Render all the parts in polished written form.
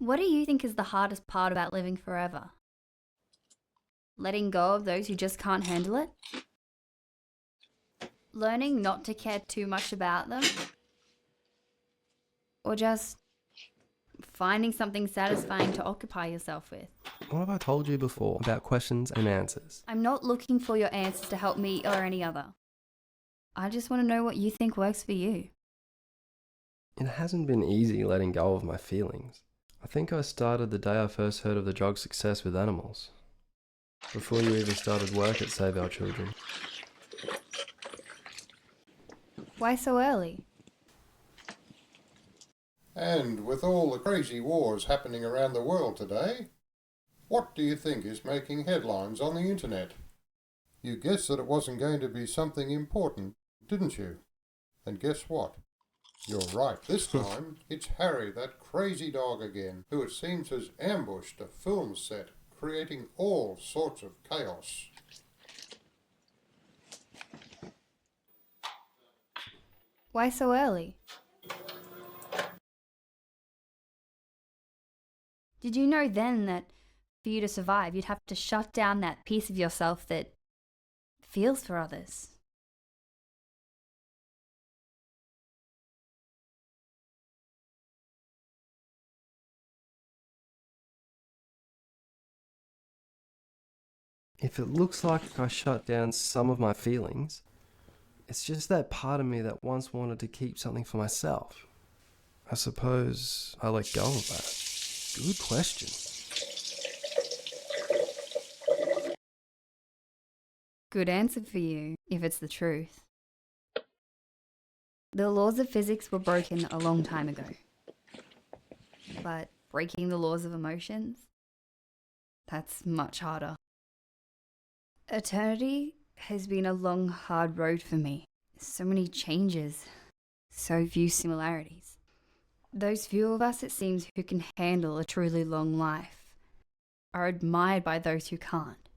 What do you think is the hardest part about living forever? Letting go of those who just can't handle it? Learning not to care too much about them? Or just finding something satisfying to occupy yourself with? What have I told you before about questions and answers? I'm not looking for your answers to help me or any other. I just want to know what you think works for you. It hasn't been easy letting go of my feelings. I think I started the day I first heard of the drug's success with animals. Before you even started work at Save Our Children. Why so early? And with all the crazy wars happening around the world today, what do you think is making headlines on the internet? You guessed that it wasn't going to be something important, didn't you? And guess what? You're right. This time, it's Harry, that crazy dog again, who it seems has ambushed a film set, creating all sorts of chaos. Why so early? Did you know then that for you to survive, you'd have to shut down that piece of yourself that feels for others? If it looks like I shut down some of my feelings, it's just that part of me that once wanted to keep something for myself. I suppose I let go of that. Good question. Good answer for you, if it's the truth. The laws of physics were broken a long time ago. But breaking the laws of emotions? That's much harder. Eternity has been a long, hard road for me. So many changes, so few similarities. Those few of us, it seems, who can handle a truly long life are admired by those who can't,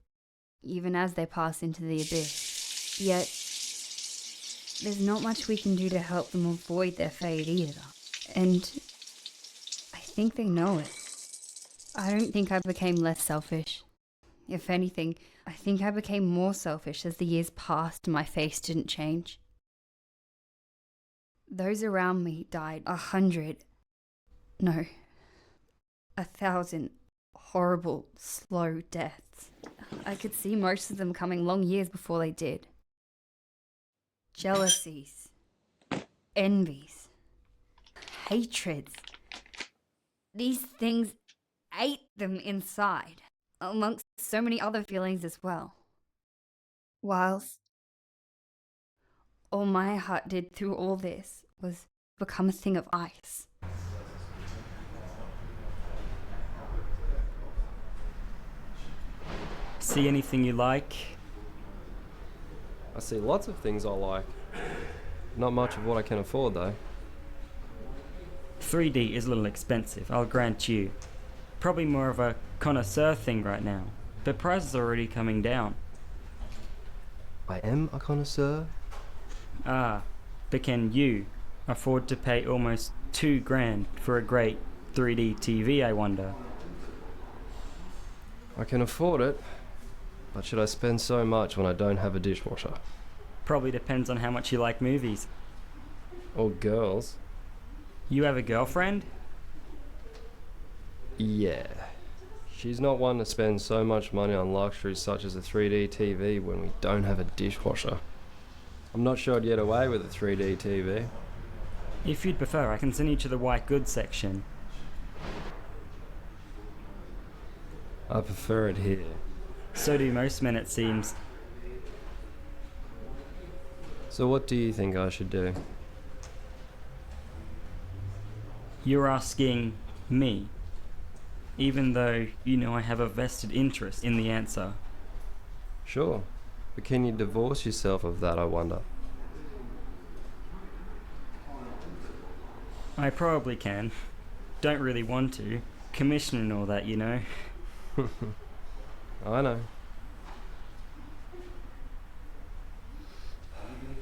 even as they pass into the abyss. Yet, there's not much we can do to help them avoid their fate either. And I think they know it. I don't think I became less selfish. If anything, I think I became more selfish as the years passed and my face didn't change. Those around me died 1,000 horrible, slow deaths. I could see most of them coming long years before they did. Jealousies, envies, hatreds. These things ate them inside, amongst so many other feelings as well. Whilst all my heart did through all this was become a thing of ice. See anything you like? I see lots of things I like. Not much of what I can afford though. 3D is a little expensive, I'll grant you. Probably more of a connoisseur thing right now, but prices are already coming down. I am a connoisseur. Ah, but can you afford to pay almost $2,000 for a great 3D TV, I wonder? I can afford it, but should I spend so much when I don't have a dishwasher? Probably depends on how much you like movies. Or girls. You have a girlfriend? Yeah. She's not one to spend so much money on luxuries such as a 3D TV when we don't have a dishwasher. I'm not sure I'd get away with a 3D TV. If you'd prefer, I can send you to the white goods section. I prefer it here. So do most men, it seems. So what do you think I should do? You're asking me, even though you know I have a vested interest in the answer. Sure, but can you divorce yourself of that, I wonder? I probably can. Don't really want to. Commission and all that, you know. I know.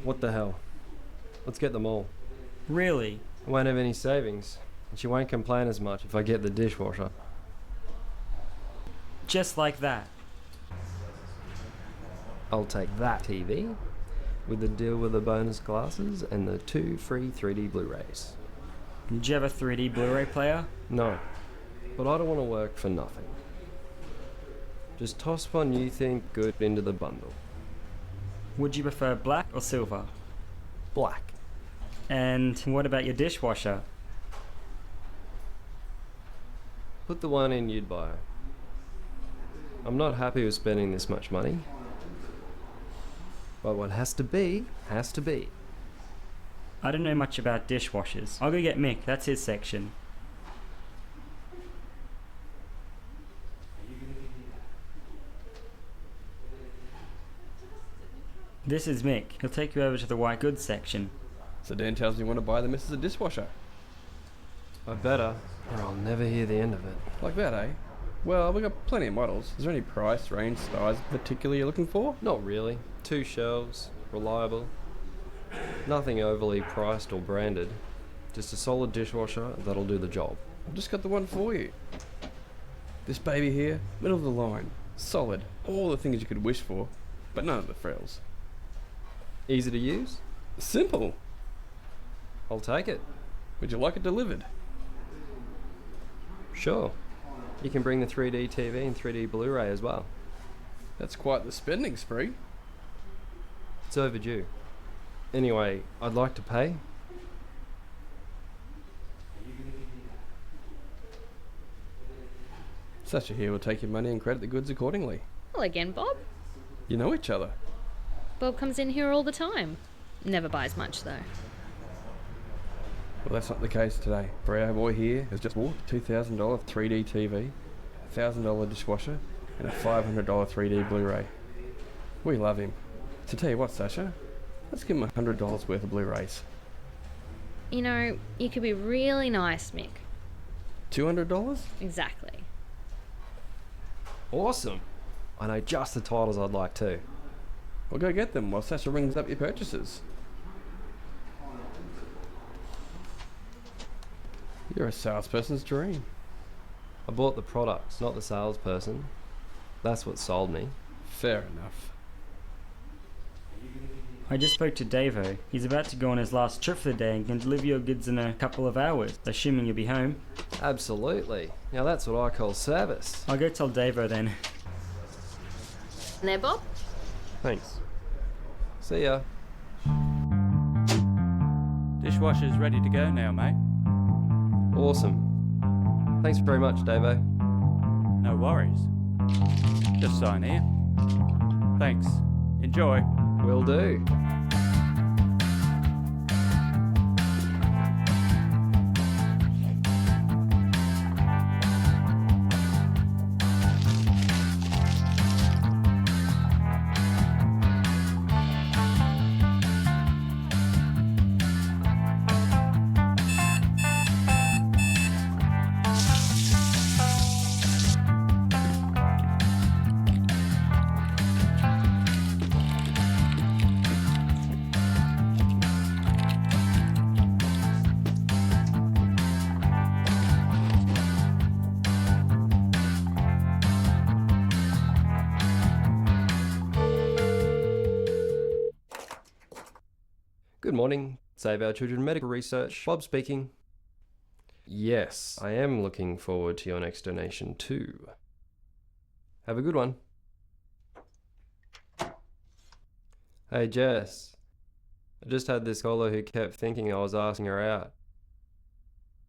What the hell? Let's get them all. Really? I won't have any savings. And she won't complain as much if I get the dishwasher. Just like that. I'll take that TV with the deal with the bonus glasses and the 2 free 3D Blu-rays. Did you have a 3D Blu-ray player? No, but I don't want to work for nothing. Just toss one you think good into the bundle. Would you prefer black or silver? Black. And what about your dishwasher? Put the one in you'd buy. I'm not happy with spending this much money. But what has to be, has to be. I don't know much about dishwashers. I'll go get Mick, that's his section. This is Mick. He'll take you over to the white goods section. So Dan tells me you want to buy the missus a dishwasher. I better, or I'll never hear the end of it. Like that, eh? Well, we've got plenty of models. Is there any price, range, size particularly you're looking for? Not really. 2 shelves, reliable. Nothing overly priced or branded. Just a solid dishwasher that'll do the job. I've just got the one for you. This baby here, middle of the line. Solid. All the things you could wish for, but none of the frills. Easy to use? Simple. I'll take it. Would you like it delivered? Sure. You can bring the 3D TV and 3D Blu-ray as well. That's quite the spending spree. It's overdue. Anyway, I'd like to pay. Sasha here will take your money and credit the goods accordingly. Well, again, Bob. You know each other. Bob comes in here all the time. Never buys much, though. Well, that's not the case today. For our boy here has just bought a $2,000 3D TV, a $1,000 dishwasher, and a $500 3D Blu-ray. We love him. So tell you what, Sasha, let's give him $100 worth of Blu-rays. You know, you could be really nice, Mick. $200? Exactly. Awesome. I know just the titles I'd like too. Well, go get them while Sasha rings up your purchases. You're a salesperson's dream. I bought the products, not the salesperson. That's what sold me. Fair enough. I just spoke to Davo. He's about to go on his last trip for the day and can deliver your goods in a couple of hours, assuming you'll be home. Absolutely. Now that's what I call service. I'll go tell Davo then. There, Bob? Thanks. See ya. Dishwasher's ready to go now, mate. Awesome. Thanks very much, Davo. No worries. Just sign here. Thanks. Enjoy. Will do. Good morning. Save Our Children Medical Research. Bob speaking. Yes, I am looking forward to your next donation too. Have a good one. Hey Jess, I just had this caller who kept thinking I was asking her out.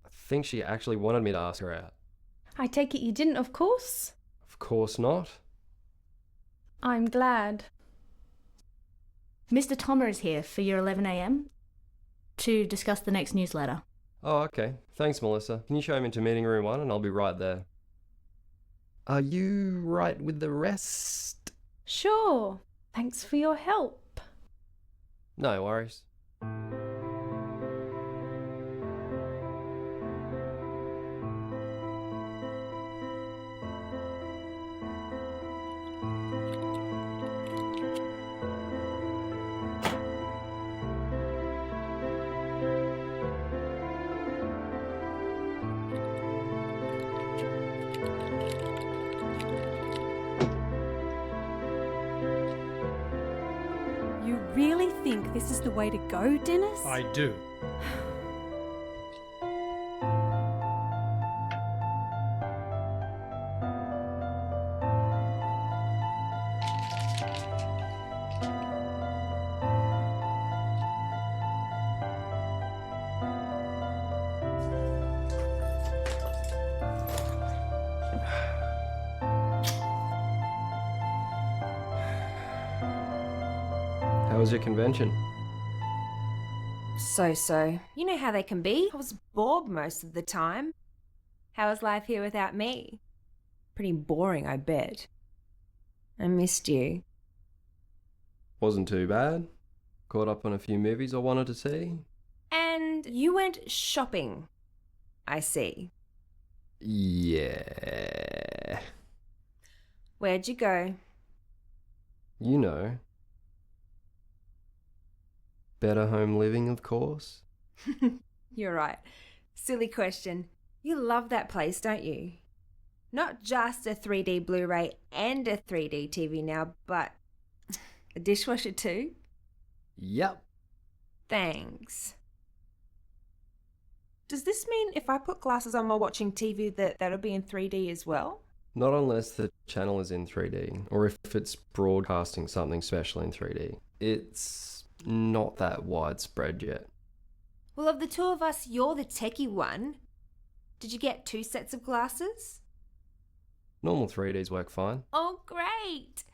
I think she actually wanted me to ask her out. I take it you didn't, of course. Of course not. I'm glad. Mr. Tomer is here for your 11 a.m. to discuss the next newsletter. Oh, okay. Thanks, Melissa. Can you show him into meeting room 1 and I'll be right there. Are you right with the rest? Sure. Thanks for your help. No worries. think this is the way to go, Dennis? I do. How was your convention? So. You know how they can be. I was bored most of the time. How was life here without me? Pretty boring, I bet. I missed you. Wasn't too bad. Caught up on a few movies I wanted to see. And you went shopping, I see. Yeah. Where'd you go? You know. Better home living, of course. You're right. Silly question. You love that place, don't you? Not just a 3D Blu-ray and a 3D TV now, but a dishwasher too? Yep. Thanks. Does this mean if I put glasses on while watching TV that'll be in 3D as well? Not unless the channel is in 3D, or if it's broadcasting something special in 3D. It's not that widespread yet. Well, of the two of us, you're the techie one. Did you get 2 sets of glasses? Normal 3Ds work fine. Oh, great!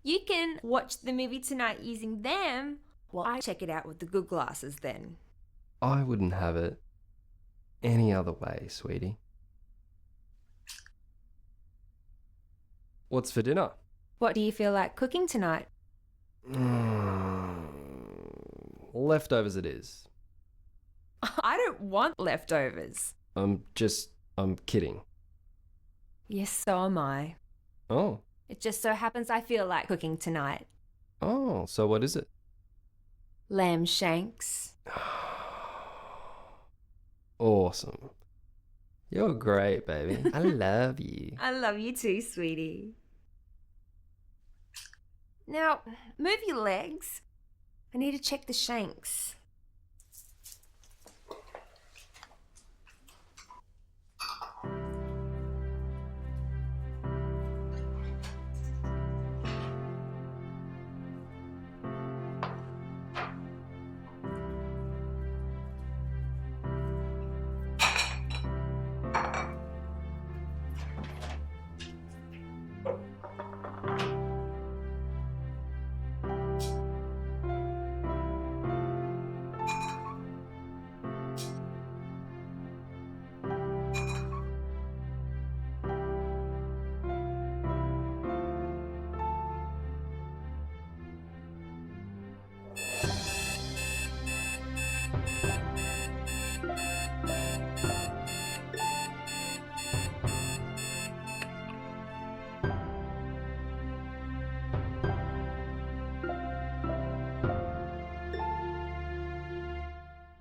You can watch the movie tonight using them, while I check it out with the good glasses then. I wouldn't have it any other way, sweetie. What's for dinner? What do you feel like cooking tonight? Leftovers it is. I don't want leftovers. I'm kidding. Yes, so am I. Oh. It just so happens I feel like cooking tonight. Oh, so what is it? Lamb shanks. Awesome. You're great, baby. I love you. I love you too, sweetie. Now, move your legs. I need to check the shanks.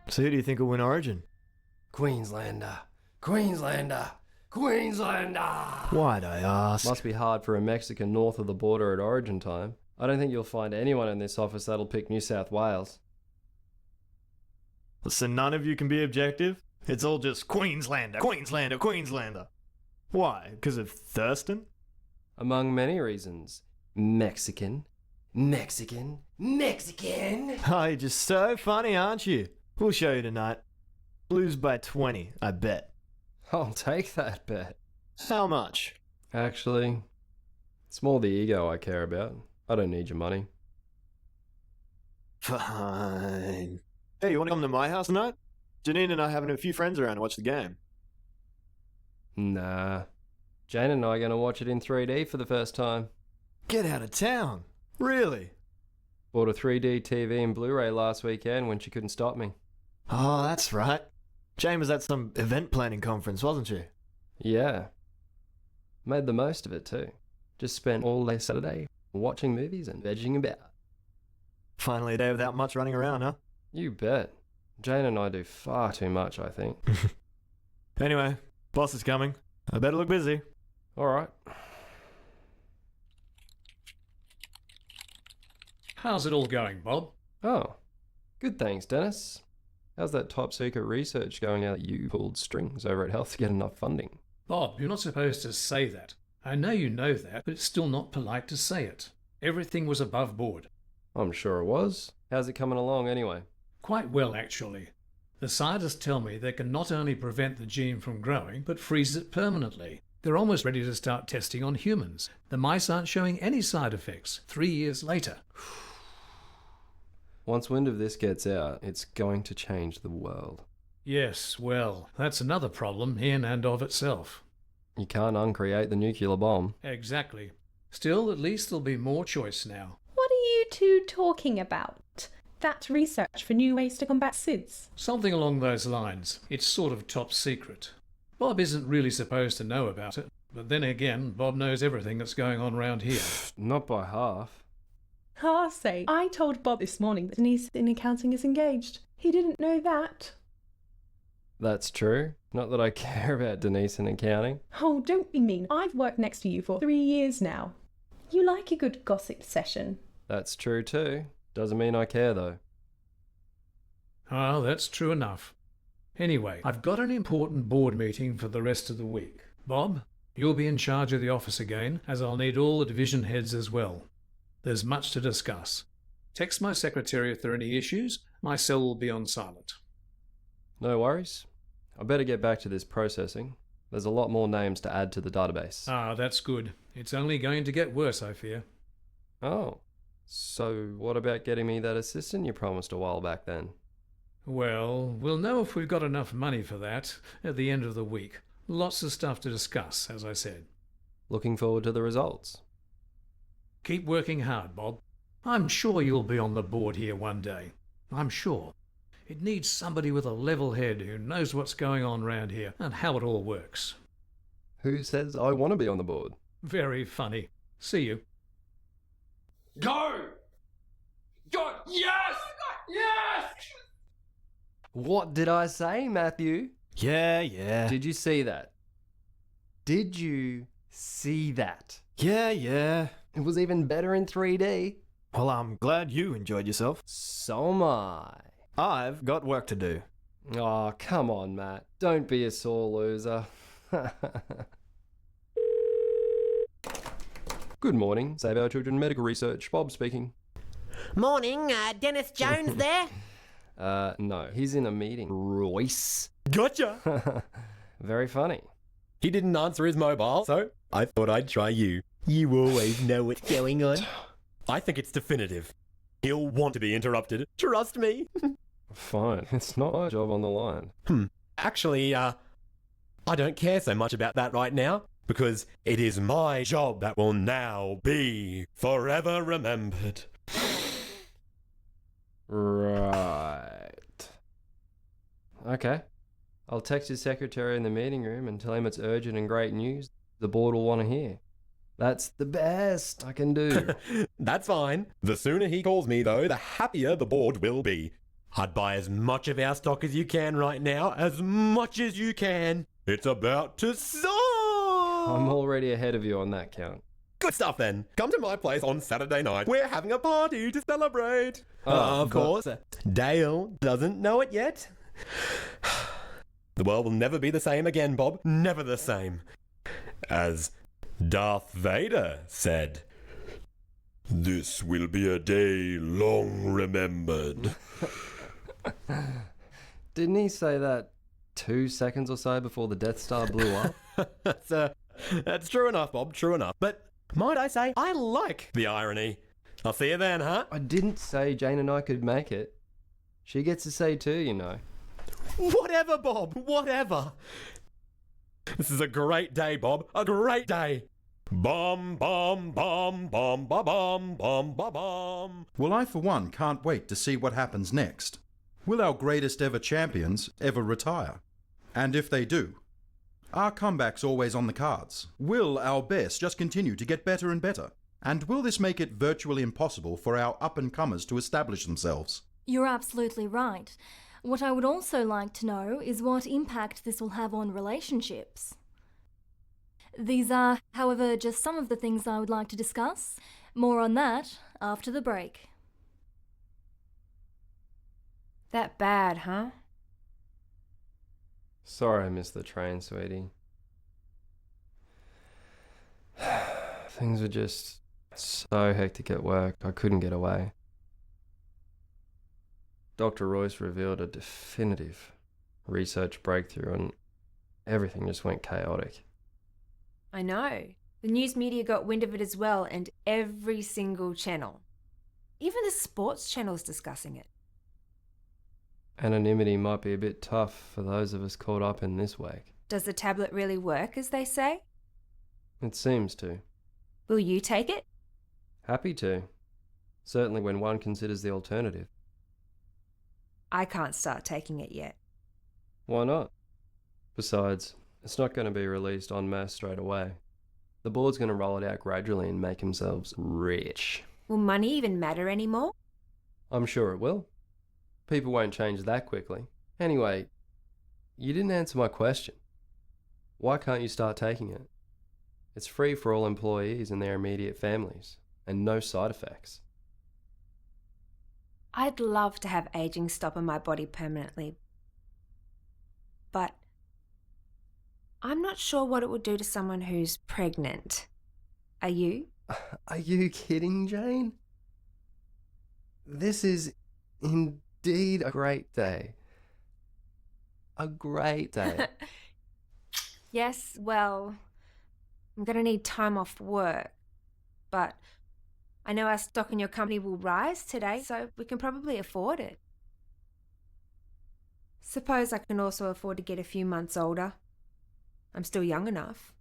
So who do you think will win Origin? Queenslander. Queenslander. Queenslander. Why'd I ask? Must be hard for a Mexican north of the border at Origin time. I don't think you'll find anyone in this office that'll pick New South Wales. So none of you can be objective? It's all just Queenslander, Queenslander, Queenslander. Why? Because of Thurston? Among many reasons. Mexican. Mexican. Mexican. Oh, you're just so funny, aren't you? We'll show you tonight. Blues by 20, I bet. I'll take that bet. How much? Actually, it's more the ego I care about. I don't need your money. Fine. Hey, you want to come to my house tonight? Janine and I are having a few friends around to watch the game. Nah. Jane and I are going to watch it in 3D for the first time. Get out of town. Really? Bought a 3D TV and Blu-ray last weekend when she couldn't stop me. Oh, that's right. Jane was at some event planning conference, wasn't she? Yeah. Made the most of it too. Just spent all day Saturday watching movies and vegging about. Finally a day without much running around, huh? You bet. Jane and I do far too much, I think. Anyway, boss is coming. I better look busy. Alright. How's it all going, Bob? Oh, good thanks, Dennis. How's that top secret research going now that you pulled strings over at Health to get enough funding? Bob, you're not supposed to say that. I know you know that, but it's still not polite to say it. Everything was above board. I'm sure it was. How's it coming along anyway? Quite well, actually. The scientists tell me they can not only prevent the gene from growing, but freeze it permanently. They're almost ready to start testing on humans. The mice aren't showing any side effects 3 years later. Once wind of this gets out, it's going to change the world. Yes, well, that's another problem in and of itself. You can't uncreate the nuclear bomb. Exactly. Still, at least there'll be more choice now. What are you two talking about? That research for new ways to combat SIDS? Something along those lines. It's sort of top secret. Bob isn't really supposed to know about it, but then again, Bob knows everything that's going on around here. Not by half. Say, I told Bob this morning that Denise in accounting is engaged. He didn't know that. That's true. Not that I care about Denise in accounting. Oh, don't be mean. I've worked next to you for 3 years now. You like a good gossip session. That's true too. Doesn't mean I care though. Oh, that's true enough. Anyway, I've got an important board meeting for the rest of the week. Bob, you'll be in charge of the office again, as I'll need all the division heads as well. There's much to discuss. Text my secretary if there are any issues. My cell will be on silent. No worries. I better get back to this processing. There's a lot more names to add to the database. Ah, that's good. It's only going to get worse, I fear. Oh, so what about getting me that assistant you promised a while back then? Well, we'll know if we've got enough money for that at the end of the week. Lots of stuff to discuss, as I said. Looking forward to the results. Keep working hard, Bob. I'm sure you'll be on the board here one day. I'm sure. It needs somebody with a level head who knows what's going on round here and how it all works. Who says I want to be on the board? Very funny. See you. Go! Go! Yes! Yes! What did I say, Matthew? Yeah. Did you see that? Did you see that? Yeah. It was even better in 3D. Well, I'm glad you enjoyed yourself. So am I. I've got work to do. Oh, come on, Matt. Don't be a sore loser. Good morning. Save Our Children Medical Research. Bob speaking. Morning, Dennis Jones there? No. He's in a meeting. Royce. Gotcha! Very funny. He didn't answer his mobile, so I thought I'd try you. You always know what's going on. I think it's definitive. He'll want to be interrupted. Trust me. Fine. It's not my job on the line. Actually, I don't care so much about that right now, because it is my job that will now be forever remembered. Right. Okay. I'll text his secretary in the meeting room and tell him it's urgent and great news the board will want to hear. That's the best I can do. That's fine. The sooner he calls me, though, the happier the board will be. I'd buy as much of our stock as you can right now, as much as you can. It's about to start! I'm already ahead of you on that count. Good stuff then. Come to my place on Saturday night. We're having a party to celebrate. Oh, of course, Dale doesn't know it yet. The world will never be the same again, Bob. Never the same. As Darth Vader said, "This will be a day long remembered." Didn't he say that 2 seconds or so before the Death Star blew up? That's true enough, Bob, true enough. But might I say, I like the irony. I'll see you then, huh? I didn't say Jane and I could make it. She gets to say too, you know. Whatever, Bob, whatever. This is a great day, Bob, a great day. Bum, bum, bum, bum, ba, bum, bum, ba, bum. Well, I for one can't wait to see what happens next. Will our greatest ever champions ever retire? And if they do, are comebacks always on the cards? Will our best just continue to get better and better? And will this make it virtually impossible for our up-and-comers to establish themselves? You're absolutely right. What I would also like to know is what impact this will have on relationships. These are, however, just some of the things I would like to discuss. More on that after the break. That bad, huh? Sorry I missed the train, sweetie. Things were just so hectic at work, I couldn't get away. Dr. Royce revealed a definitive research breakthrough and everything just went chaotic. I know. The news media got wind of it as well, and every single channel. Even the sports channel's discussing it. Anonymity might be a bit tough for those of us caught up in this wake. Does the tablet really work, as they say? It seems to. Will you take it? Happy to. Certainly when one considers the alternative. I can't start taking it yet. Why not? Besides, it's not going to be released en masse straight away. The board's going to roll it out gradually and make themselves rich. Will money even matter anymore? I'm sure it will. People won't change that quickly. Anyway, you didn't answer my question. Why can't you start taking it? It's free for all employees and their immediate families, and no side effects. I'd love to have aging stop in my body permanently, but I'm not sure what it would do to someone who's pregnant. Are you? Are you kidding, Jane? This is indeed a great day. A great day. Yes, well, I'm going to need time off work, but I know our stock in your company will rise today, so we can probably afford it. Suppose I can also afford to get a few months older. I'm still young enough.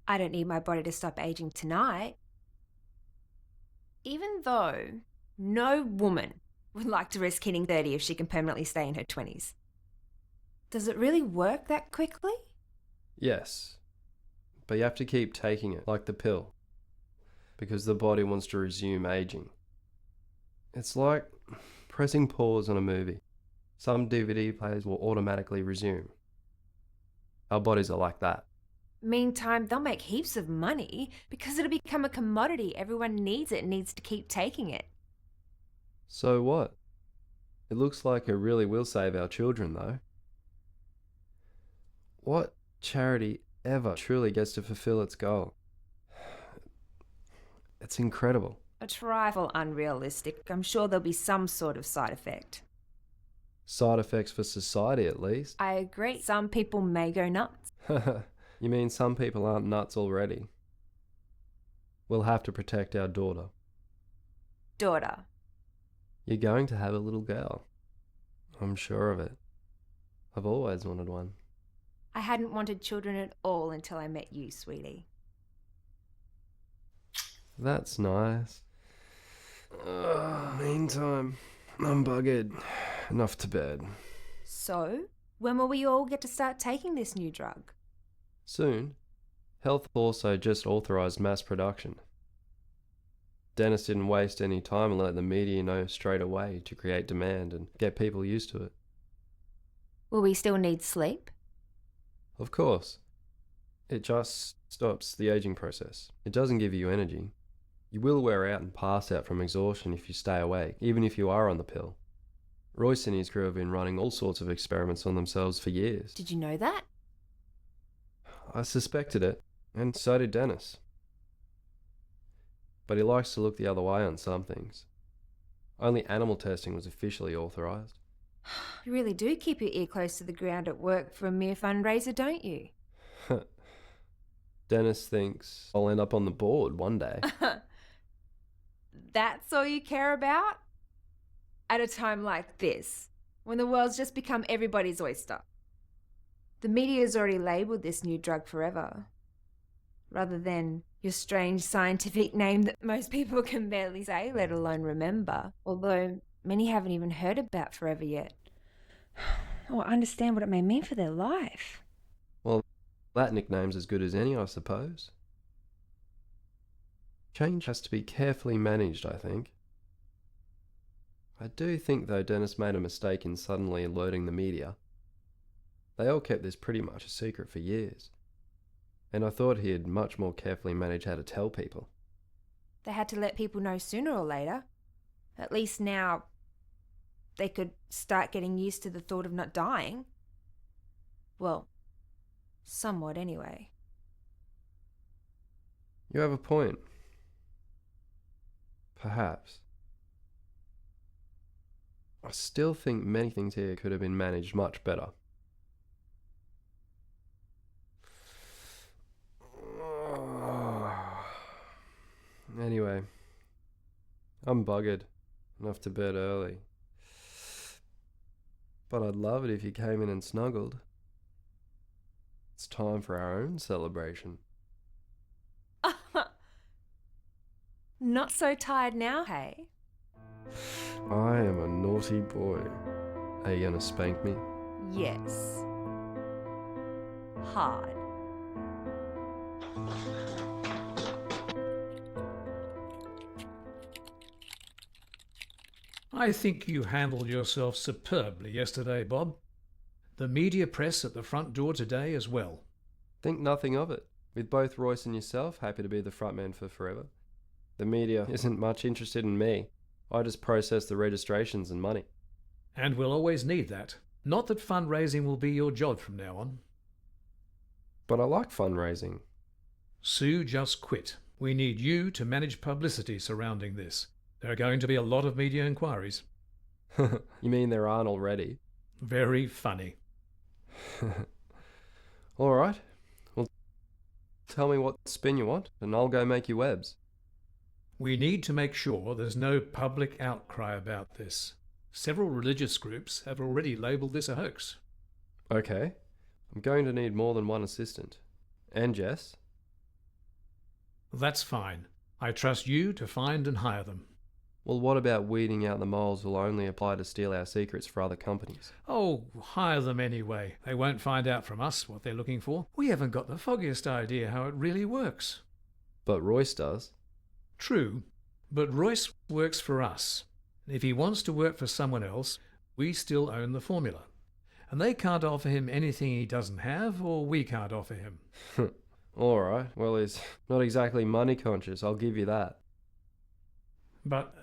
I don't need my body to stop aging tonight. Even though no woman would like to risk hitting 30 if she can permanently stay in her 20s. Does it really work that quickly? Yes, but you have to keep taking it, like the pill, because the body wants to resume aging. It's like pressing pause on a movie. Some DVD players will automatically resume. Our bodies are like that. Meantime, they'll make heaps of money because it'll become a commodity. Everyone needs it and needs to keep taking it. So what? It looks like it really will save our children, though. What charity ever truly gets to fulfill its goal? It's incredible. A trifle unrealistic. I'm sure there'll be some sort of side effect. Side effects for society, at least. I agree. Some people may go nuts. You mean some people aren't nuts already? We'll have to protect our daughter. Daughter. You're going to have a little girl. I'm sure of it. I've always wanted one. I hadn't wanted children at all until I met you, sweetie. That's nice. Meantime, I'm buggered. Enough to bed. So, when will we all get to start taking this new drug? Soon. Health also just authorised mass production. Dennis didn't waste any time and let the media know straight away to create demand and get people used to it. Will we still need sleep? Of course. It just stops the aging process. It doesn't give you energy. You will wear out and pass out from exhaustion if you stay awake, even if you are on the pill. Royce and his crew have been running all sorts of experiments on themselves for years. Did you know that? I suspected it, and so did Dennis. But he likes to look the other way on some things. Only animal testing was officially authorised. You really do keep your ear close to the ground at work for a mere fundraiser, don't you? Dennis thinks I'll end up on the board one day. That's all you care about? At a time like this, when the world's just become everybody's oyster. The media's already labelled this new drug forever, rather than your strange scientific name that most people can barely say, let alone remember, although many haven't even heard about forever yet, or understand what it may mean for their life. Well, that nickname's as good as any, I suppose. Change has to be carefully managed, I think. I do think, though, Dennis made a mistake in suddenly alerting the media. They all kept this pretty much a secret for years, and I thought he'd much more carefully manage how to tell people. They had to let people know sooner or later. At least now, they could start getting used to the thought of not dying. Well, somewhat anyway. You have a point. Perhaps. I still think many things here could have been managed much better. Anyway, I'm buggered. I'm off to bed early. But I'd love it if you came in and snuggled. It's time for our own celebration. Not so tired now, hey? I am a naughty boy. Are you gonna spank me? Yes. Hard. I think you handled yourself superbly yesterday, Bob. The media press at the front door today as well. Think nothing of it. With both Royce and yourself happy to be the frontman for forever. The media isn't much interested in me. I just process the registrations and money. And we'll always need that. Not that fundraising will be your job from now on. But I like fundraising. Sue just quit. We need you to manage publicity surrounding this. There are going to be a lot of media inquiries. You mean there aren't already? Very funny. All right. Well, tell me what spin you want, and I'll go make you webs. We need to make sure there's no public outcry about this. Several religious groups have already labelled this a hoax. Okay. I'm going to need more than one assistant. And Jess? That's fine. I trust you to find and hire them. Well, what about weeding out the moles who'll only apply to steal our secrets for other companies? Oh, hire them anyway. They won't find out from us what they're looking for. We haven't got the foggiest idea how it really works. But Royce does. True, but Royce works for us. If he wants to work for someone else, we still own the formula. And they can't offer him anything he doesn't have, or we can't offer him. All right. Well, he's not exactly money conscious, I'll give you that. But,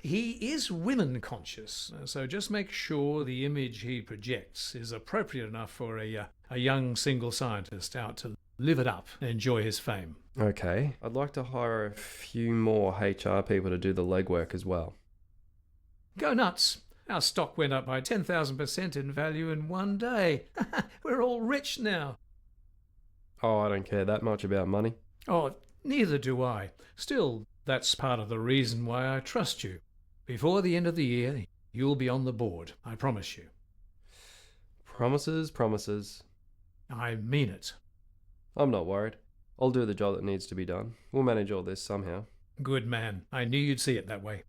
he is women conscious, so just make sure the image he projects is appropriate enough for a young single scientist out to live it up and enjoy his fame. Okay. I'd like to hire a few more HR people to do the legwork as well. Go nuts! Our stock went up by 10,000% in value in one day. We're all rich now. Oh, I don't care that much about money. Oh, neither do I. Still, that's part of the reason why I trust you. Before the end of the year, you'll be on the board, I promise you. Promises, promises. I mean it. I'm not worried. I'll do the job that needs to be done. We'll manage all this somehow. Good man. I knew you'd see it that way.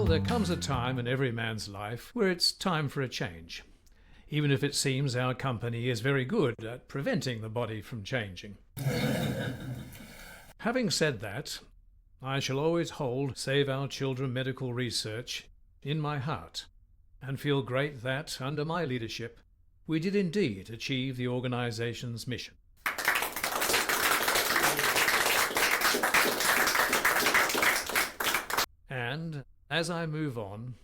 There comes a time in every man's life where it's time for a change, even if it seems our company is very good at preventing the body from changing. Having said that, I shall always hold Save Our Children medical research in my heart, and feel great that, under my leadership, we did indeed achieve the organisation's mission. And, as I move on,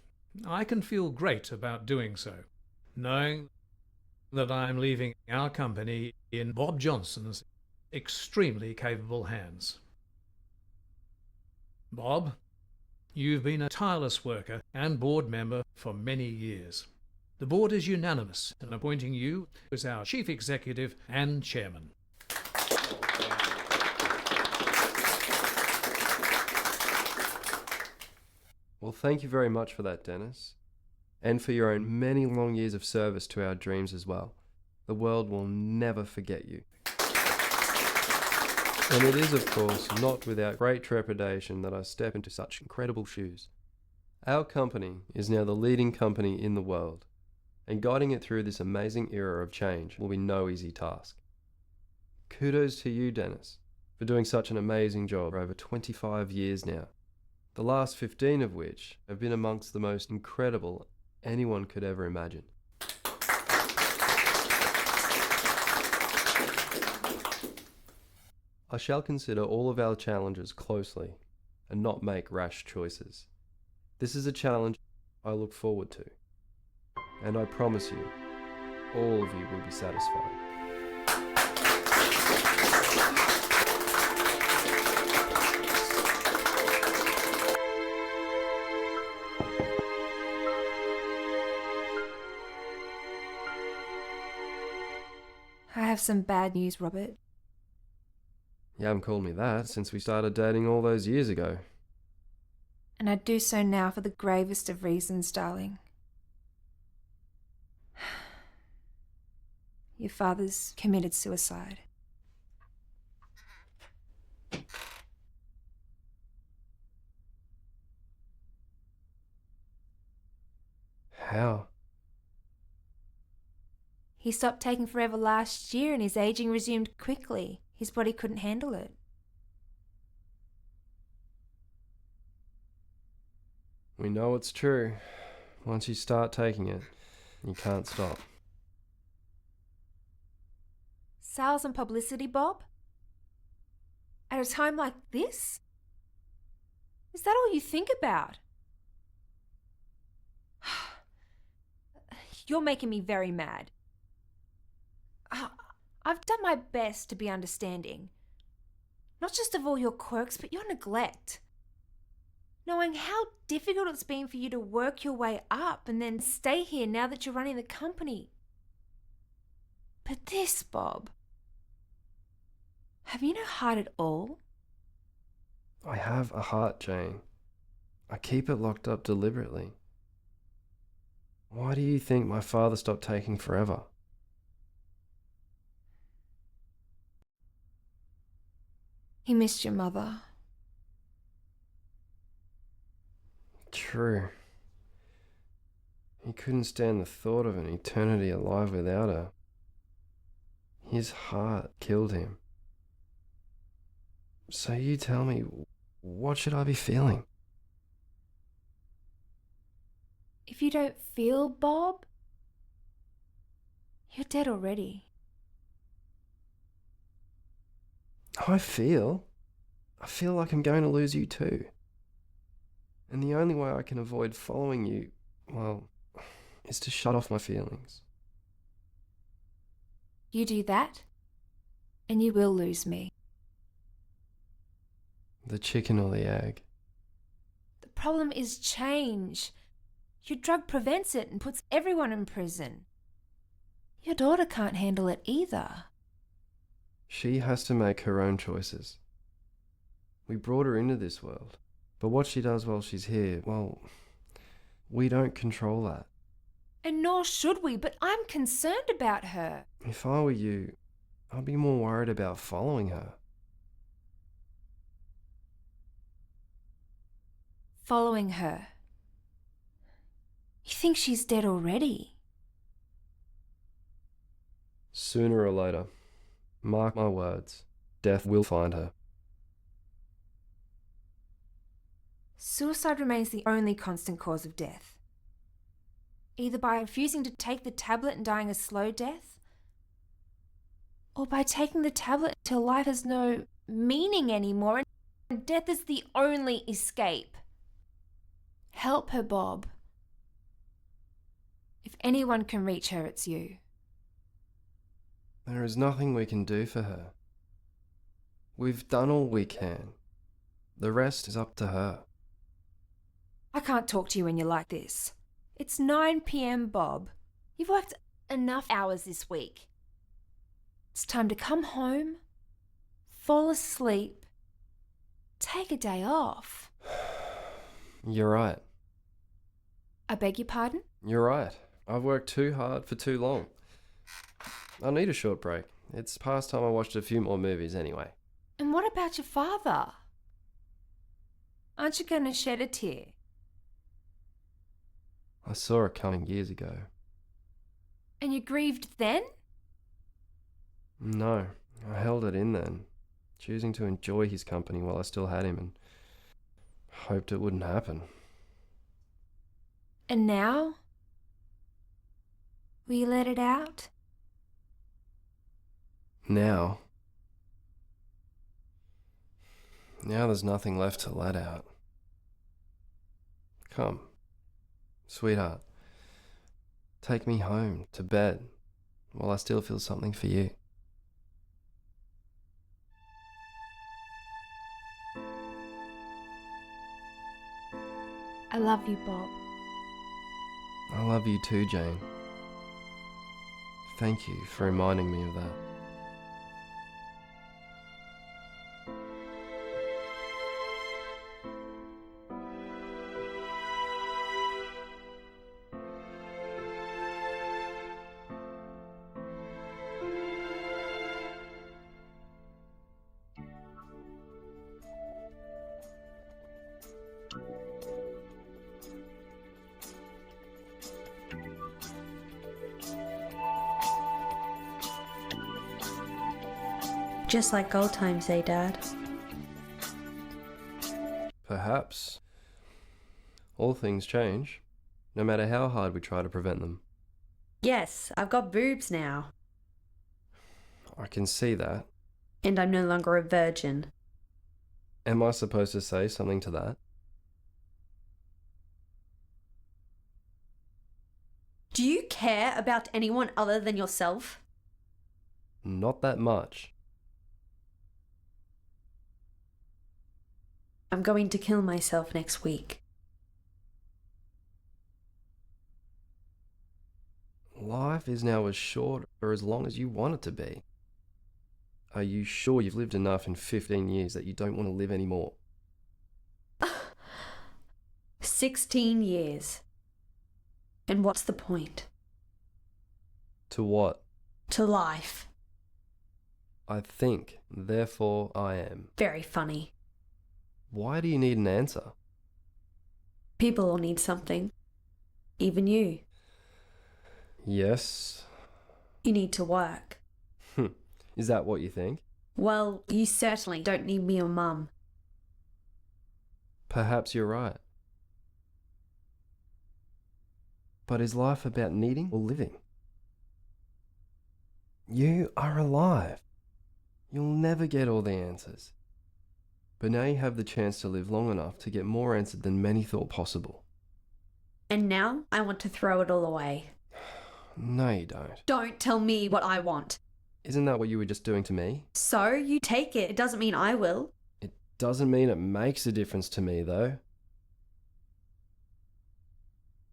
I can feel great about doing so, knowing that I am leaving our company in Bob Johnson's extremely capable hands. Bob, you've been a tireless worker and board member for many years. The board is unanimous in appointing you as our Chief Executive and Chairman. Well, thank you very much for that, Dennis. And for your own many long years of service to our dreams as well. The world will never forget you. And it is, of course, not without great trepidation that I step into such incredible shoes. Our company is now the leading company in the world, and guiding it through this amazing era of change will be no easy task. Kudos to you, Dennis, for doing such an amazing job for over 25 years now, the last 15 of which have been amongst the most incredible anyone could ever imagine. I shall consider all of our challenges closely and not make rash choices. This is a challenge I look forward to, and I promise you, all of you will be satisfied. I have some bad news, Robert. You haven't called me that since we started dating all those years ago. And I do so now for the gravest of reasons, darling. Your father's committed suicide. How? He stopped taking forever last year and his aging resumed quickly. His body couldn't handle it. We know it's true. Once you start taking it, you can't stop. Sales and publicity, Bob? At a time like this? Is that all you think about? You're making me very mad. I've done my best to be understanding. Not just of all your quirks, but your neglect. Knowing how difficult it's been for you to work your way up and then stay here now that you're running the company. But this, Bob, have you no heart at all? I have a heart, Jane. I keep it locked up deliberately. Why do you think my father stopped taking forever? He missed your mother. True. He couldn't stand the thought of an eternity alive without her. His heart killed him. So you tell me, what should I be feeling? If you don't feel, Bob, you're dead already. I feel like I'm going to lose you too. And the only way I can avoid following you, well, is to shut off my feelings. You do that, and you will lose me. The chicken or the egg? The problem is change. Your drug prevents it and puts everyone in prison. Your daughter can't handle it either. She has to make her own choices. We brought her into this world, but what she does while she's here, well, we don't control that. And nor should we, but I'm concerned about her. If I were you, I'd be more worried about following her. Following her? You think she's dead already? Sooner or later, mark my words, death will find her. suicide remains the only constant cause of death. Either by refusing to take the tablet and dying a slow death, or by taking the tablet until life has no meaning anymore and death is the only escape. Help her, Bob. If anyone can reach her, it's you. There is nothing we can do for her. We've done all we can. The rest is up to her. I can't talk to you when you're like this. It's 9 p.m, Bob. You've worked enough hours this week. It's time to come home, fall asleep, take a day off. You're right. I beg your pardon? You're right. I've worked too hard for too long. I need a short break. It's past time I watched a few more movies anyway. And what about your father? Aren't you going to shed a tear? I saw it coming years ago. And you grieved then? No, I held it in then, choosing to enjoy his company while I still had him and hoped it wouldn't happen. And now? Will you let it out? Now there's nothing left to let out. Come, sweetheart, take me home to bed while I still feel something for you. I love you, Bob. I love you too, Jane. Thank you for reminding me of that. Just like old times, eh, Dad? Perhaps. All things change, no matter how hard we try to prevent them. Yes, I've got boobs now. I can see that. And I'm no longer a virgin. Am I supposed to say something to that? Do you care about anyone other than yourself? Not that much. I'm going to kill myself next week. Life is now as short or as long as you want it to be. Are you sure you've lived enough in 15 years that you don't want to live anymore? 16 years. And what's the point? To what? To life. I think, therefore I am. Very funny. Why do you need an answer? People all need something. Even you. Yes. You need to work. Is that what you think? Well, you certainly don't need me or Mum. Perhaps you're right. But is life about needing or living? You are alive. You'll never get all the answers. But now you have the chance to live long enough to get more answered than many thought possible. And now I want to throw it all away. No, you don't. Don't tell me what I want. Isn't that what you were just doing to me? So, you take it. It doesn't mean I will. It doesn't mean it makes a difference to me, though.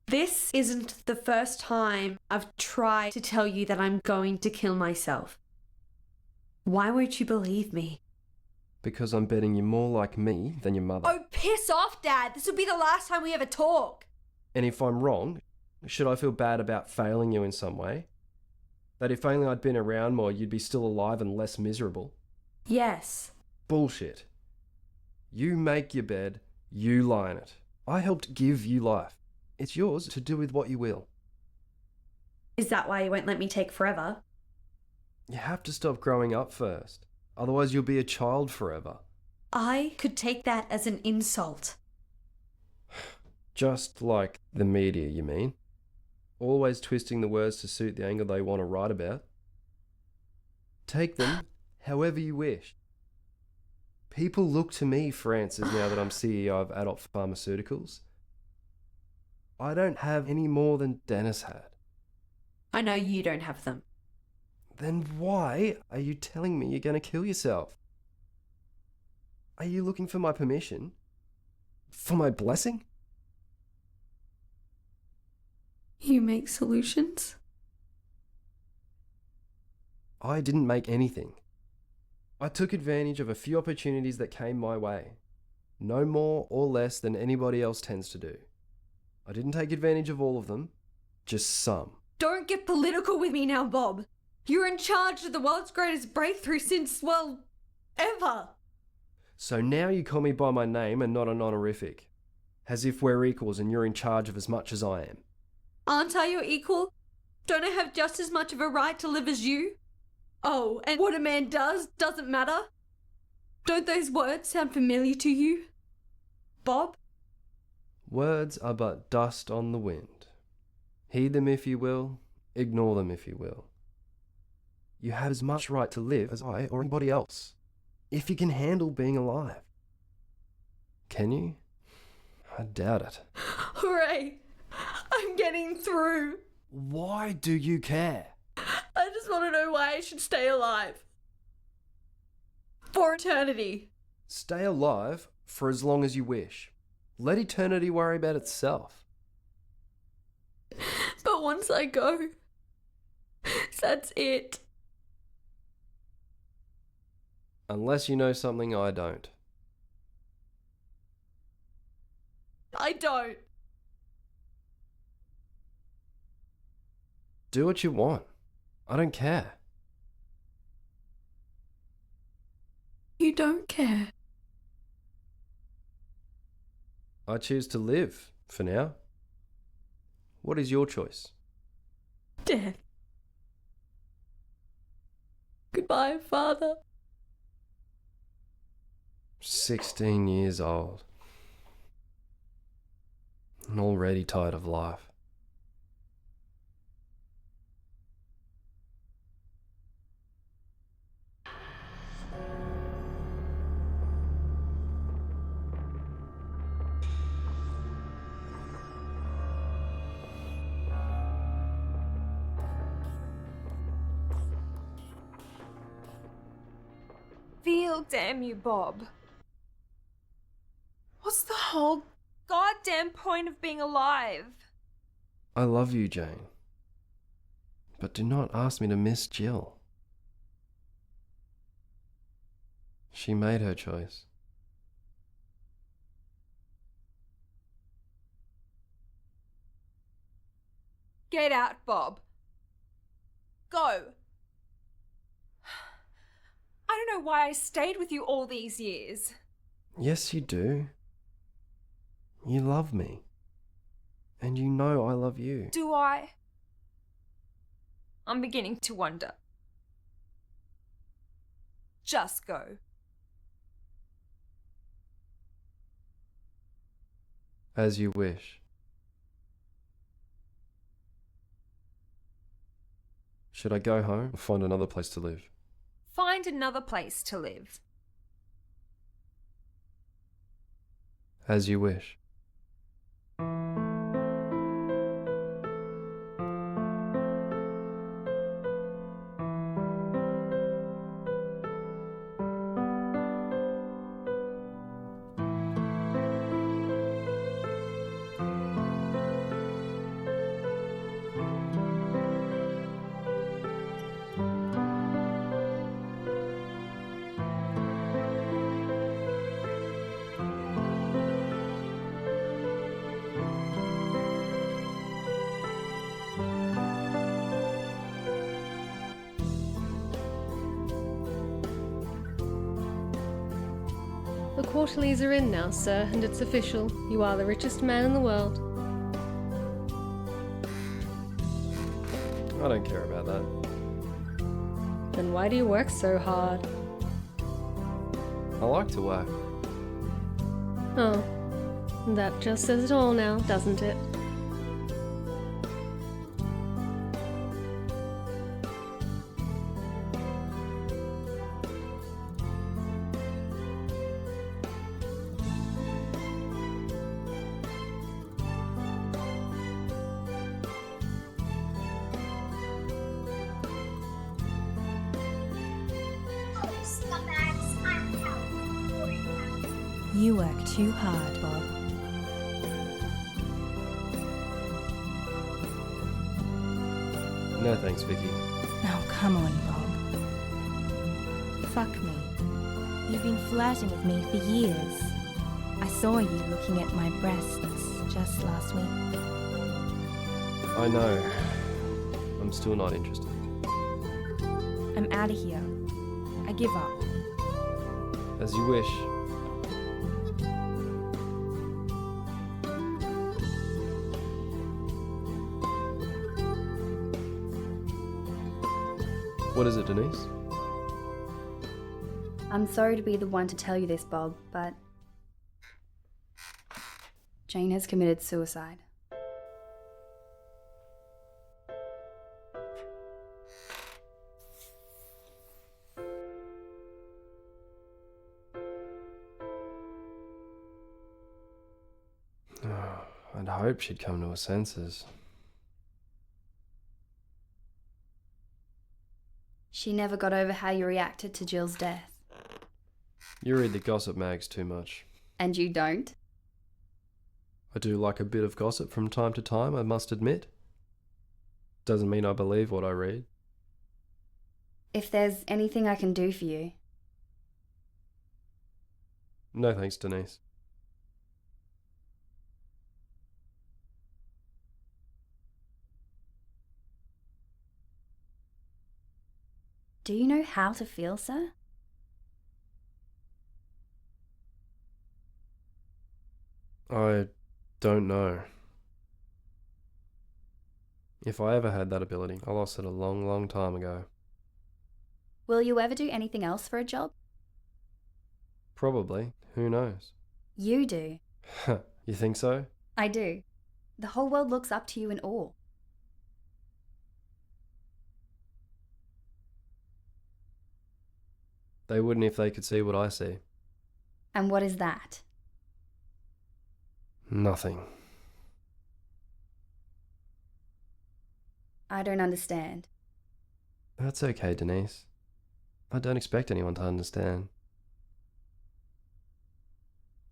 This isn't the first time I've tried to tell you that I'm going to kill myself. Why won't you believe me? Because I'm betting you're more like me than your mother. Oh, piss off, Dad! This will be the last time we ever talk! And if I'm wrong, should I feel bad about failing you in some way? That if only I'd been around more, you'd be still alive and less miserable? Yes. Bullshit. You make your bed, you lie in it. I helped give you life. It's yours to do with what you will. Is that why you won't let me take forever? You have to stop growing up first. Otherwise you'll be a child forever. I could take that as an insult. Just like the media, you mean? Always twisting the words to suit the angle they want to write about. Take them however you wish. People look to me for answers now that I'm CEO of adult pharmaceuticals. I don't have any more than Dennis had. I know you don't have them. Then why are you telling me you're going to kill yourself? Are you looking for my permission? For my blessing? You make solutions? I didn't make anything. I took advantage of a few opportunities that came my way. No more or less than anybody else tends to do. I didn't take advantage of all of them, just some. Don't get political with me now, Bob. You're in charge of the world's greatest breakthrough since, well, ever. So now you call me by my name and not an honorific. As if we're equals and you're in charge of as much as I am. Aren't I your equal? Don't I have just as much of a right to live as you? Oh, and what a man does doesn't matter? Don't those words sound familiar to you, Bob? Words are but dust on the wind. Heed them if you will, ignore them if you will. You have as much right to live as I or anybody else, if you can handle being alive. Can you? I doubt it. Hooray! I'm getting through. Why do you care? I just want to know why I should stay alive. For eternity. Stay alive for as long as you wish. Let eternity worry about itself. But once I go, that's it. Unless you know something I don't. I don't. Do what you want. I don't care. You don't care. I choose to live, for now. What is your choice? Death. Goodbye, Father. 16 years old. And already tired of life. Feel, damn you, Bob. What's the whole goddamn point of being alive? I love you, Jane. But do not ask me to miss Jill. She made her choice. Get out, Bob. Go. I don't know why I stayed with you all these years. Yes, you do. You love me. And you know I love you. Do I? I'm beginning to wonder. Just go. As you wish. Should I go home or find another place to live? Find another place to live. As you wish. The quarterlies are in now, sir, and it's official. You are the richest man in the world. I don't care about that. Then why do you work so hard? I like to work. Oh. That just says it all now, doesn't it? You work too hard, Bob. No thanks, Vicky. Oh, come on, Bob. Fuck me. You've been flirting with me for years. I saw you looking at my breasts just last week. I know. I'm still not interested. I'm out of here. I give up. As you wish. What is it, Denise? I'm sorry to be the one to tell you this, Bob, but Jane has committed suicide. I'd hoped she'd come to her senses. She never got over how you reacted to Jill's death. You read the gossip mags too much. And you don't? I do like a bit of gossip from time to time, I must admit. Doesn't mean I believe what I read. If there's anything I can do for you. No thanks, Denise. Do you know how to feel, sir? I don't know. If I ever had that ability, I lost it a long, long time ago. Will you ever do anything else for a job? Probably. Who knows? You do. You think so? I do. The whole world looks up to you in awe. They wouldn't if they could see what I see. And what is that? Nothing. I don't understand. That's okay, Denise. I don't expect anyone to understand.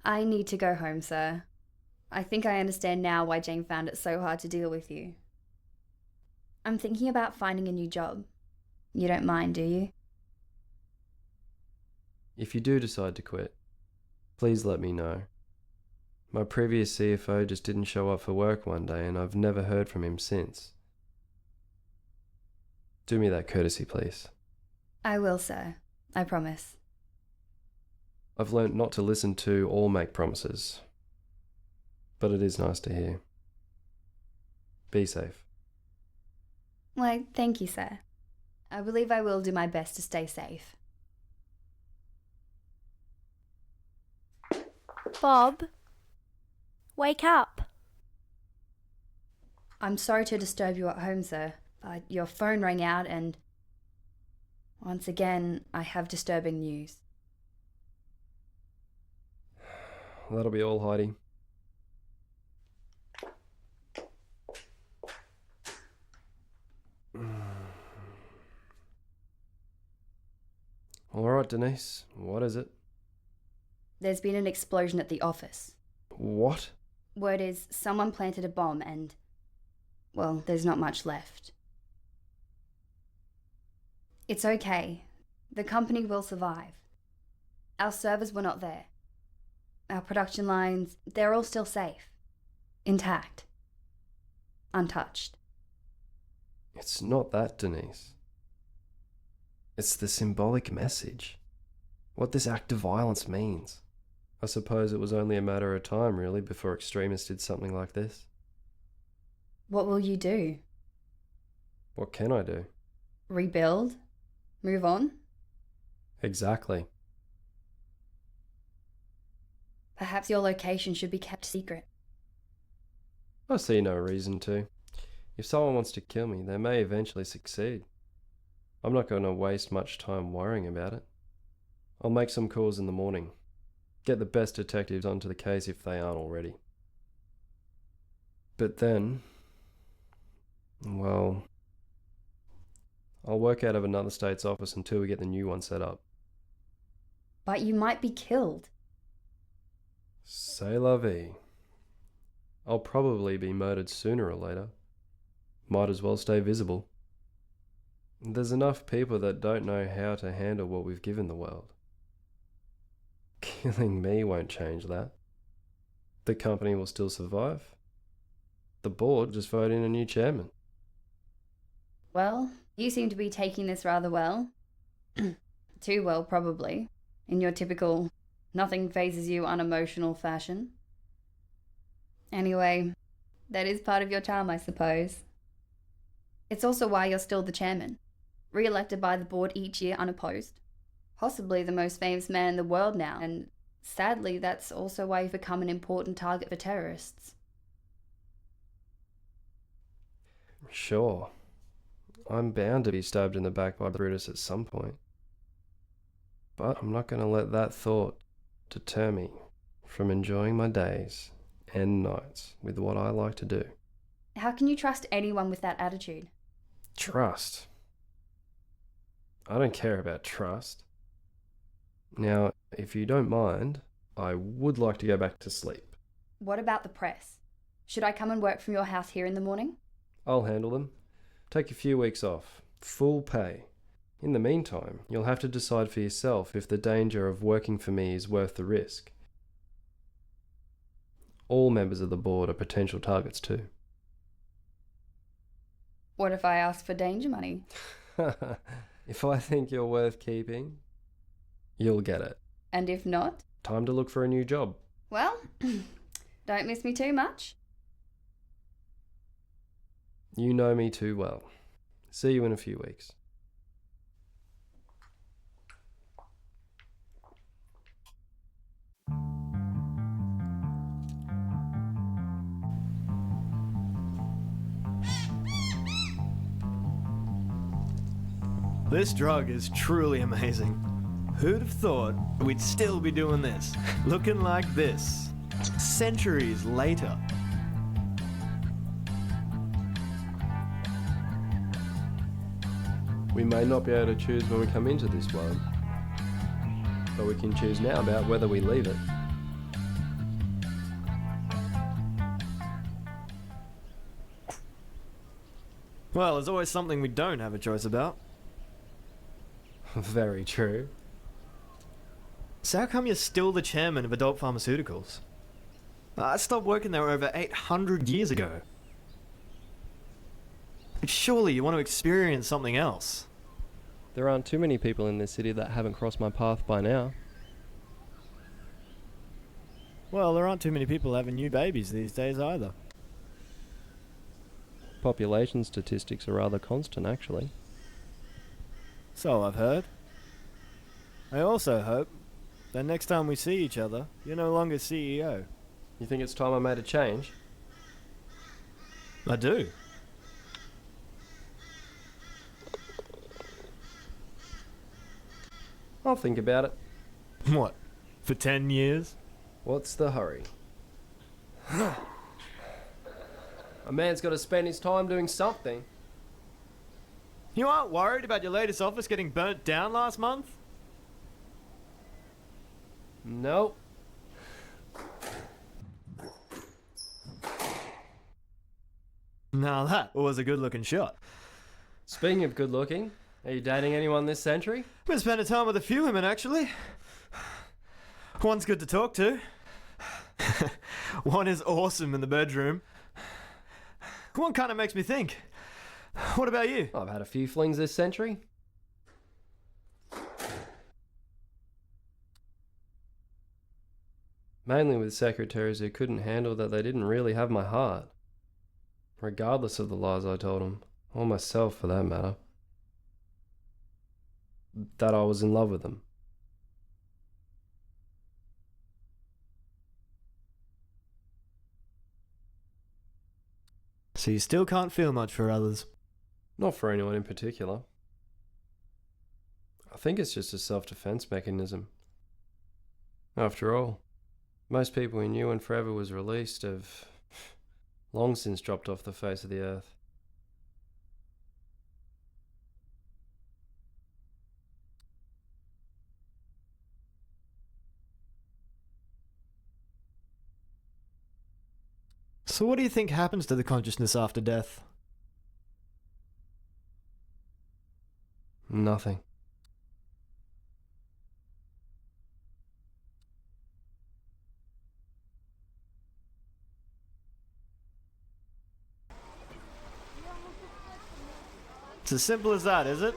I need to go home, sir. I think I understand now why Jane found it so hard to deal with you. I'm thinking about finding a new job. You don't mind, do you? If you do decide to quit, please let me know. My previous CFO just didn't show up for work one day and I've never heard from him since. Do me that courtesy, please. I will, sir. I promise. I've learnt not to listen to or make promises, but it is nice to hear. Be safe. Why, thank you, sir. I believe I will do my best to stay safe. Bob, wake up. I'm sorry to disturb you at home, sir, but your phone rang out and once again, I have disturbing news. That'll be all, Heidi. All right, Denise, what is it? There's been an explosion at the office. What? Word is, someone planted a bomb and, well, there's not much left. It's okay. The company will survive. Our servers were not there. Our production lines, they're all still safe. Intact. Untouched. It's not that, Denise. It's the symbolic message. What this act of violence means. I suppose it was only a matter of time, really, before extremists did something like this. What will you do? What can I do? Rebuild? Move on? Exactly. Perhaps your location should be kept secret. I see no reason to. If someone wants to kill me, they may eventually succeed. I'm not going to waste much time worrying about it. I'll make some calls in the morning. Get the best detectives onto the case if they aren't already. But then, well, I'll work out of another state's office until we get the new one set up. But you might be killed. C'est la vie. I'll probably be murdered sooner or later. Might as well stay visible. There's enough people that don't know how to handle what we've given the world. Killing me won't change that. The company will still survive. The board just voted in a new chairman. Well, you seem to be taking this rather well. Too well, probably. In your typical, nothing phases you unemotional fashion. Anyway, that is part of your charm, I suppose. It's also why you're still the chairman, re-elected by the board each year unopposed. Possibly the most famous man in the world now, and sadly that's also why you've become an important target for terrorists. Sure. I'm bound to be stabbed in the back by Brutus at some point. But I'm not going to let that thought deter me from enjoying my days and nights with what I like to do. How can you trust anyone with that attitude? Trust? I don't care about trust. Now, if you don't mind, I would like to go back to sleep. What about the press? Should I come and work from your house here in the morning? I'll handle them. Take a few weeks off. Full pay. In the meantime, you'll have to decide for yourself if the danger of working for me is worth the risk. All members of the board are potential targets too. What if I ask for danger money? If I think you're worth keeping, you'll get it. And if not? Time to look for a new job. Well, don't miss me too much. You know me too well. See you in a few weeks. This drug is truly amazing. Who'd have thought we'd still be doing this, looking like this, centuries later? We may not be able to choose when we come into this world, but we can choose now about whether we leave it. Well, there's always something we don't have a choice about. Very true. So how come you're still the chairman of Adult Pharmaceuticals? I stopped working there over 800 years ago. Surely you want to experience something else. There aren't too many people in this city that haven't crossed my path by now. Well, there aren't too many people having new babies these days either. Population statistics are rather constant, actually. So I've heard. I also hope that next time we see each other, you're no longer CEO. You think it's time I made a change? I do. I'll think about it. What? For 10 years? What's the hurry? A man's got to spend his time doing something. You aren't worried about your latest office getting burnt down last month? Nope. Now that was a good-looking shot. Speaking of good looking, are you dating anyone this century? Been spending time with a few women, actually. One's good to talk to. One is awesome in the bedroom. One kind of makes me think. What about you? I've had a few flings this century. Mainly with secretaries who couldn't handle that they didn't really have my heart. Regardless of the lies I told them, or myself for that matter. That I was in love with them. So you still can't feel much for others? Not for anyone in particular. I think it's just a self-defense mechanism. After all, most people who knew when Forever was released have long since dropped off the face of the earth. So what do you think happens to the consciousness after death? Nothing. It's as simple as that, is it?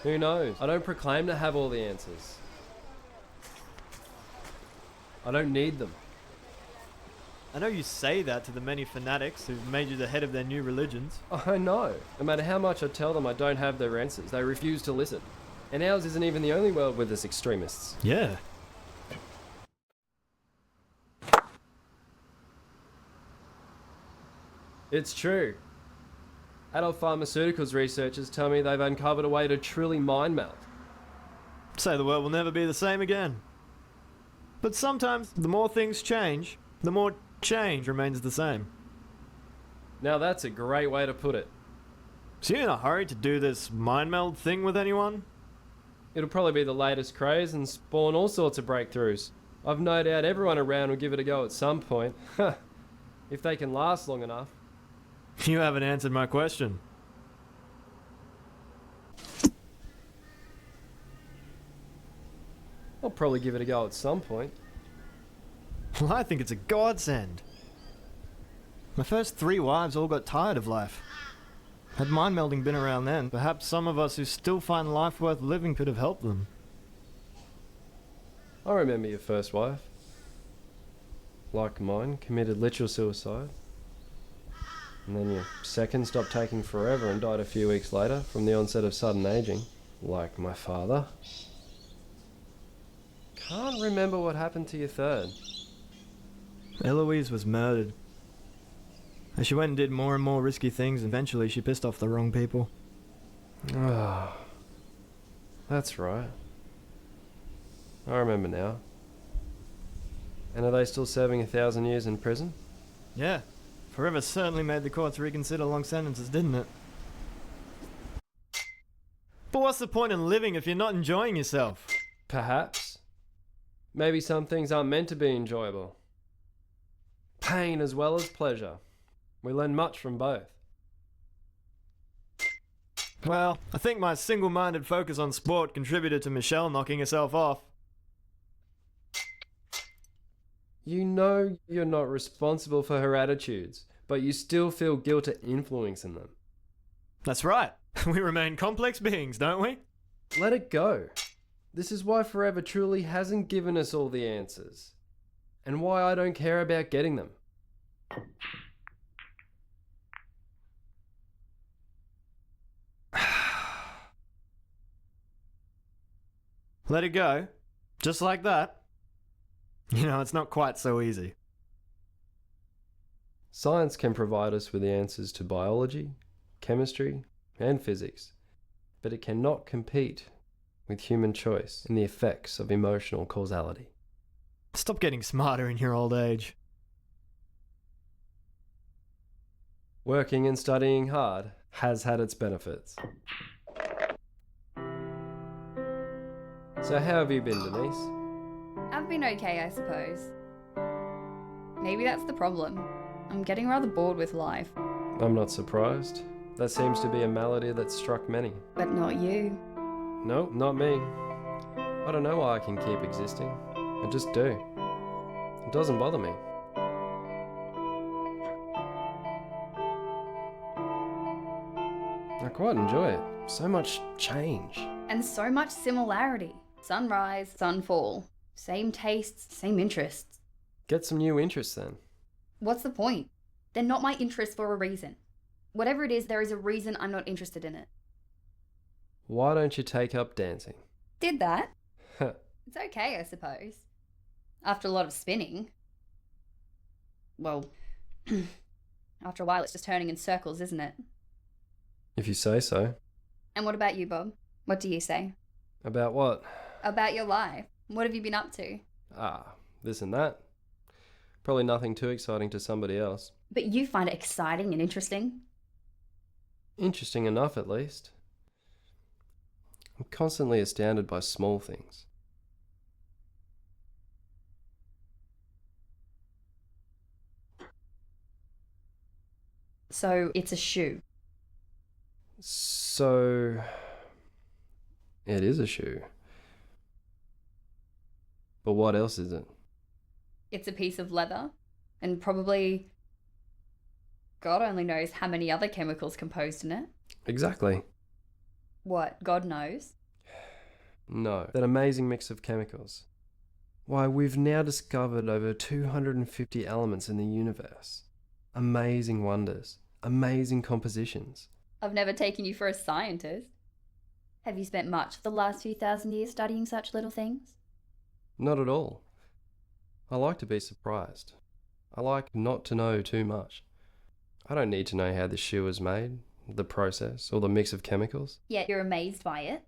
Who knows? I don't proclaim to have all the answers. I don't need them. I know you say that to the many fanatics who've made you the head of their new religions. I know. No matter how much I tell them I don't have their answers, they refuse to listen. And ours isn't even the only world with us extremists. Yeah. It's true. Adult pharmaceuticals researchers tell me they've uncovered a way to truly mind meld. So the world will never be the same again. But sometimes, the more things change, the more change remains the same. Now that's a great way to put it. So you in a hurry to do this mind meld thing with anyone? It'll probably be the latest craze and spawn all sorts of breakthroughs. I've no doubt everyone around will give it a go at some point. If they can last long enough. You haven't answered my question. I'll probably give it a go at some point. Well, I think it's a godsend. My first 3 wives all got tired of life. Had mind melding been around then, perhaps some of us who still find life worth living could have helped them. I remember your first wife. Like mine, committed literal suicide. And then your second stopped taking forever and died a few weeks later from the onset of sudden aging. Like my father. Can't remember what happened to your third. Eloise was murdered. As she went and did more and more risky things, eventually she pissed off the wrong people. Ah, that's right. I remember now. And are they still serving 1,000 years in prison? Yeah. Forever certainly made the courts reconsider long sentences, didn't it? But what's the point in living if you're not enjoying yourself? Perhaps. Maybe some things aren't meant to be enjoyable. Pain as well as pleasure. We learn much from both. Well, I think my single-minded focus on sport contributed to Michelle knocking herself off. You know you're not responsible for her attitudes, but you still feel guilt at influencing them. That's right. We remain complex beings, don't we? Let it go. This is why Forever truly hasn't given us all the answers. And why I don't care about getting them. Let it go. Just like that. You know, it's not quite so easy. Science can provide us with the answers to biology, chemistry, and physics, but it cannot compete with human choice in the effects of emotional causality. Stop getting smarter in your old age. Working and studying hard has had its benefits. So how have you been, Denise? I've been okay, I suppose. Maybe that's the problem. I'm getting rather bored with life. I'm not surprised. That seems to be a malady that struck many. But not you. No, not me. I don't know why I can keep existing. I just do. It doesn't bother me. I quite enjoy it. So much change. And so much similarity. Sunrise, sunfall. Same tastes, same interests. Get some new interests then. What's the point? They're not my interests for a reason. Whatever it is, there is a reason I'm not interested in it. Why don't you take up dancing? Did that? It's okay, I suppose. After a lot of spinning. Well, After a while, it's just turning in circles, isn't it? If you say so. And what about you, Bob? What do you say? About what? About your life. What have you been up to? This and that. Probably nothing too exciting to somebody else. But you find it exciting and interesting. Interesting enough, at least. I'm constantly astounded by small things. So, it's a shoe. So... it is a shoe. But what else is it? It's a piece of leather, and probably... God only knows how many other chemicals composed in it. Exactly. What, God knows? No, that amazing mix of chemicals. Why, we've now discovered over 250 elements in the universe. Amazing wonders. Amazing compositions. I've never taken you for a scientist. Have you spent much of the last few thousand years studying such little things? Not at all. I like to be surprised. I like not to know too much. I don't need to know how the shoe is made, the process, or the mix of chemicals. Yet you're amazed by it.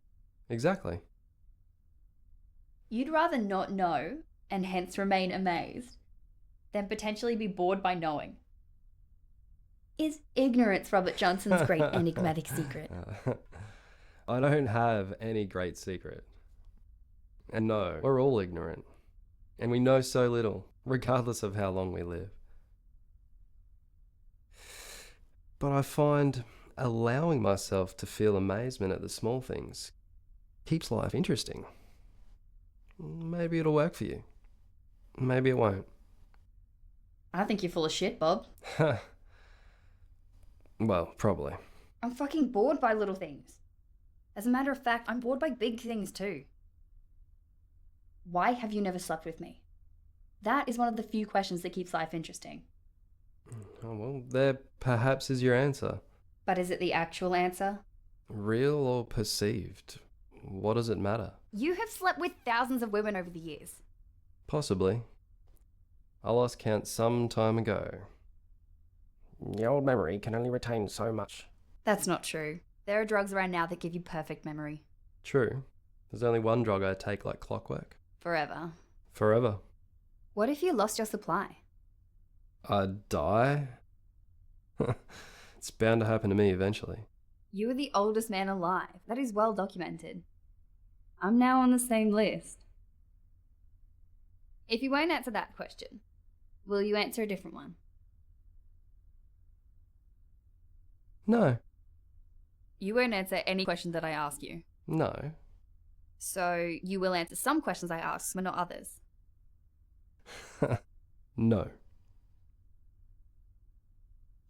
Exactly. You'd rather not know, and hence remain amazed, than potentially be bored by knowing. Is ignorance Robert Johnson's great enigmatic secret? I don't have any great secret. And no, we're all ignorant. And we know so little, regardless of how long we live. But I find allowing myself to feel amazement at the small things keeps life interesting. Maybe it'll work for you. Maybe it won't. I think you're full of shit, Bob. Well, probably. I'm fucking bored by little things. As a matter of fact, I'm bored by big things too. Why have you never slept with me? That is one of the few questions that keeps life interesting. Oh, well, there perhaps is your answer. But is it the actual answer? Real or perceived? What does it matter? You have slept with thousands of women over the years. Possibly. I lost count some time ago. The old memory can only retain so much. That's not true. There are drugs around now that give you perfect memory. True. There's only one drug I take like clockwork. Forever. Forever. What if you lost your supply? I'd die? It's bound to happen to me eventually. You are the oldest man alive. That is well documented. I'm now on the same list. If you won't answer that question, will you answer a different one? No. You won't answer any question that I ask you. No. So you will answer some questions I ask, but not others. No.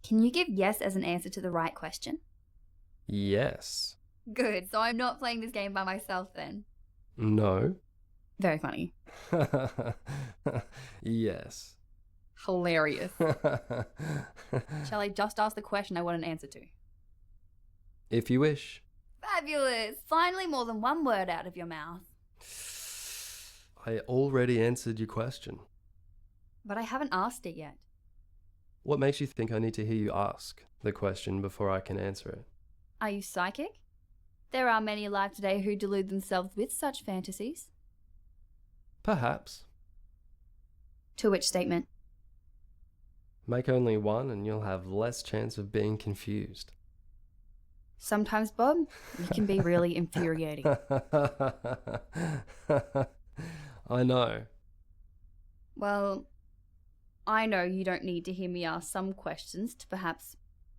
Can you give yes as an answer to the right question? Yes. Good, so I'm not playing this game by myself then. No. Very funny. Yes. Hilarious. Shall I just ask the question I want an answer to? If you wish. Fabulous! Finally more than one word out of your mouth. I already answered your question. But I haven't asked it yet. What makes you think I need to hear you ask the question before I can answer it? Are you psychic? There are many alive today who delude themselves with such fantasies. Perhaps. To which statement? Make only one and you'll have less chance of being confused. Sometimes, Bob, you can be really infuriating. I know. Well, I know you don't need to hear me ask some questions to perhaps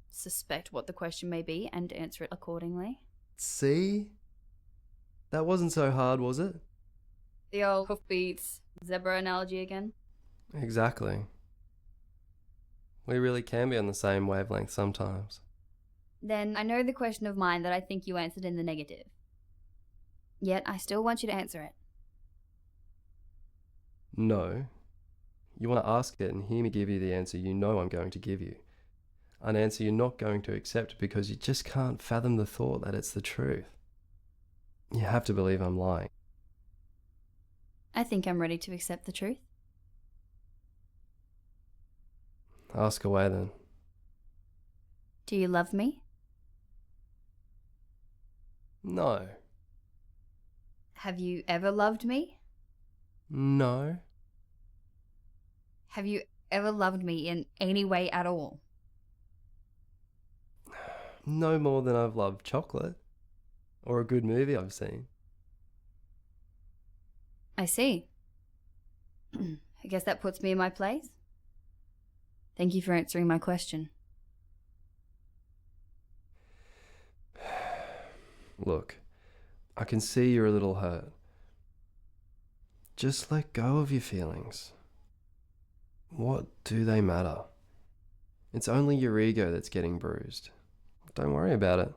suspect what the question may be and answer it accordingly. See? That wasn't so hard, was it? The old hoofbeats zebra analogy again? Exactly. We really can be on the same wavelength sometimes. Then I know the question of mine that I think you answered in the negative. Yet I still want you to answer it. No. You want to ask it and hear me give you the answer you know I'm going to give you. An answer you're not going to accept because you just can't fathom the thought that it's the truth. You have to believe I'm lying. I think I'm ready to accept the truth. Ask away then. Do you love me? No. Have you ever loved me? No. Have you ever loved me in any way at all? No more than I've loved chocolate. Or a good movie I've seen. I see. I guess that puts me in my place. Thank you for answering my question. Look, I can see you're a little hurt. Just let go of your feelings. What do they matter? It's only your ego that's getting bruised. Don't worry about it.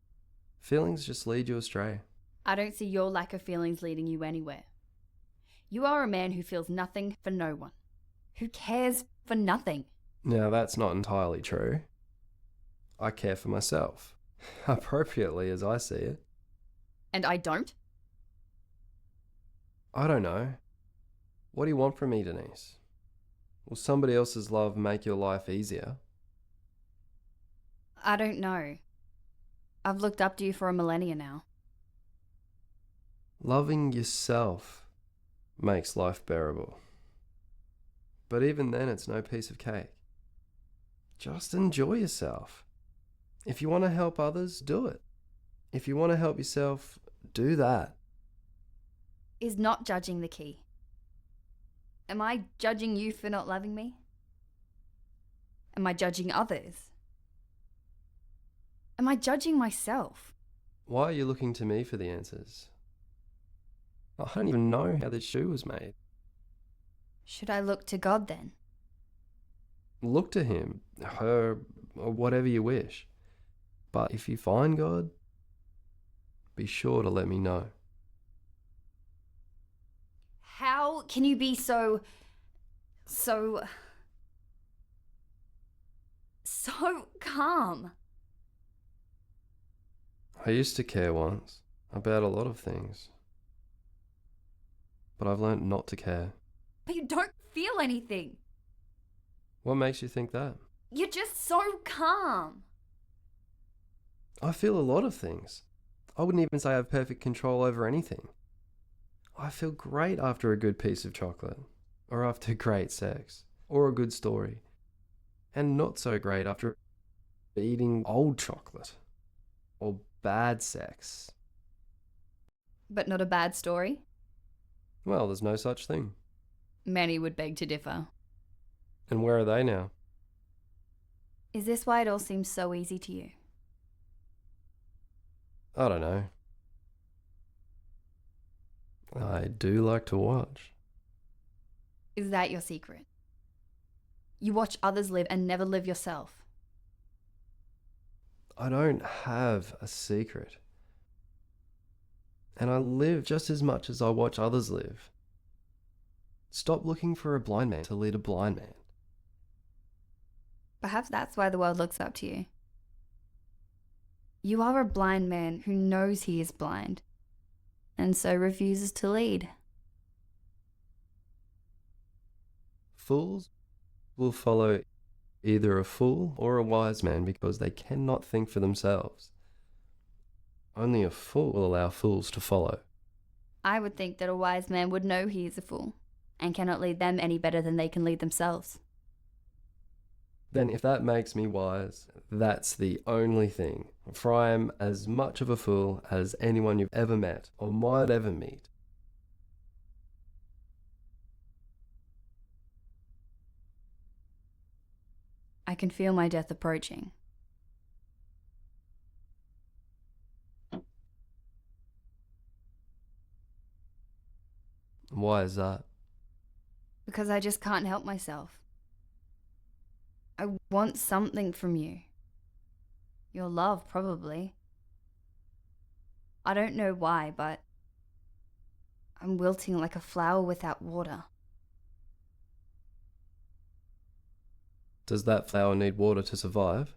Feelings just lead you astray. I don't see your lack of feelings leading you anywhere. You are a man who feels nothing for no one. Who cares for nothing. Now, that's not entirely true. I care for myself. Appropriately, as I see it. And I don't? I don't know. What do you want from me, Denise? Will somebody else's love make your life easier? I don't know. I've looked up to you for a millennia now. Loving yourself makes life bearable. But even then, it's no piece of cake. Just enjoy yourself. If you want to help others, do it. If you want to help yourself, do that. Is not judging the key. Am I judging you for not loving me? Am I judging others? Am I judging myself? Why are you looking to me for the answers? I don't even know how this shoe was made. Should I look to God then? Look to him, her, or whatever you wish. But if you find God, be sure to let me know. How can you be so calm? I used to care once about a lot of things. But I've learnt not to care. But you don't feel anything. What makes you think that? You're just so calm. I feel a lot of things. I wouldn't even say I have perfect control over anything. I feel great after a good piece of chocolate, or after great sex, or a good story, and not so great after eating old chocolate, or bad sex. But not a bad story? Well, there's no such thing. Many would beg to differ. And where are they now? Is this why it all seems so easy to you? I don't know. I do like to watch. Is that your secret? You watch others live and never live yourself. I don't have a secret. And I live just as much as I watch others live. Stop looking for a blind man to lead a blind man. Perhaps that's why the world looks up to you. You are a blind man who knows he is blind, and so refuses to lead. Fools will follow either a fool or a wise man because they cannot think for themselves. Only a fool will allow fools to follow. I would think that a wise man would know he is a fool, and cannot lead them any better than they can lead themselves. Then if that makes me wise, that's the only thing. For I am as much of a fool as anyone you've ever met, or might ever meet. I can feel my death approaching. Why is that? Because I just can't help myself. I want something from you. Your love, probably. I don't know why, but I'm wilting like a flower without water. Does that flower need water to survive?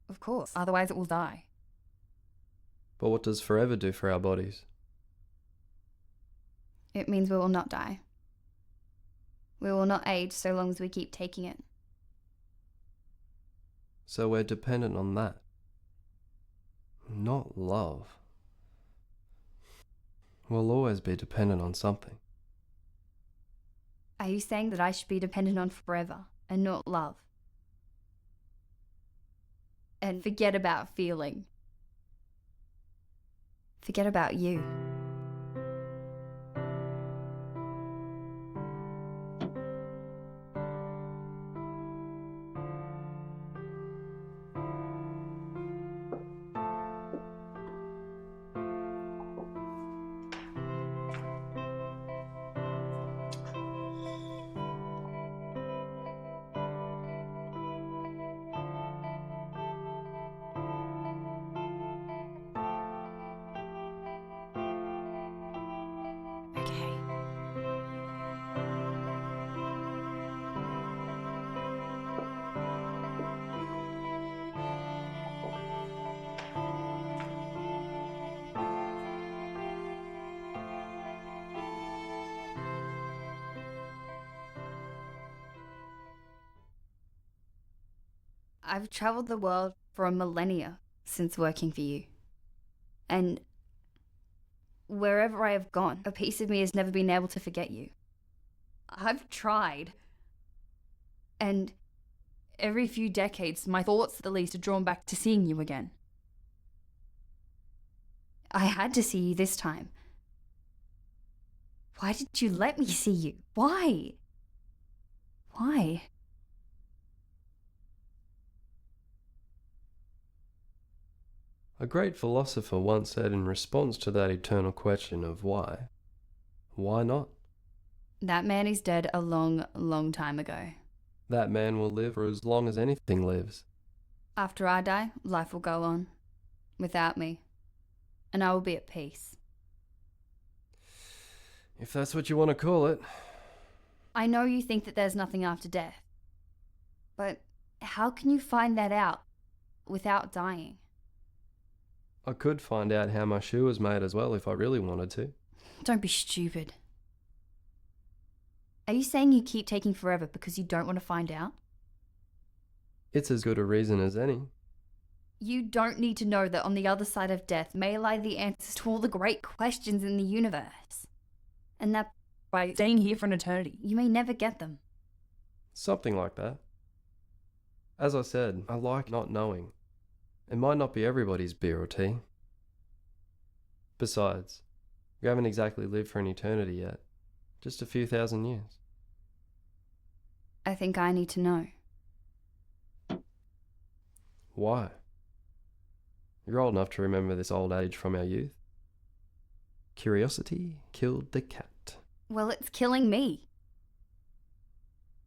Of course, otherwise it will die. But what does forever do for our bodies? It means we will not die. We will not age so long as we keep taking it. So we're dependent on that. Not love. We'll always be dependent on something. Are you saying that I should be dependent on forever and not love? And forget about feeling. Forget about you. I've traveled the world for a millennia since working for you. And wherever I have gone, a piece of me has never been able to forget you. I've tried. And every few decades, my thoughts at least are drawn back to seeing you again. I had to see you this time. Why did you let me see you? Why? Why? A great philosopher once said in response to that eternal question of why not? That man is dead a long, long time ago. That man will live for as long as anything lives. After I die, life will go on. Without me. And I will be at peace. If that's what you want to call it. I know you think that there's nothing after death. But how can you find that out without dying? I could find out how my shoe was made as well if I really wanted to. Don't be stupid. Are you saying you keep taking forever because you don't want to find out? It's as good a reason as any. You don't need to know that on the other side of death may lie the answers to all the great questions in the universe. And that by staying here for an eternity, you may never get them. Something like that. As I said, I like not knowing. It might not be everybody's beer or tea. Besides, we haven't exactly lived for an eternity yet. Just a few thousand years. I think I need to know. Why? You're old enough to remember this old adage from our youth. Curiosity killed the cat. Well, it's killing me.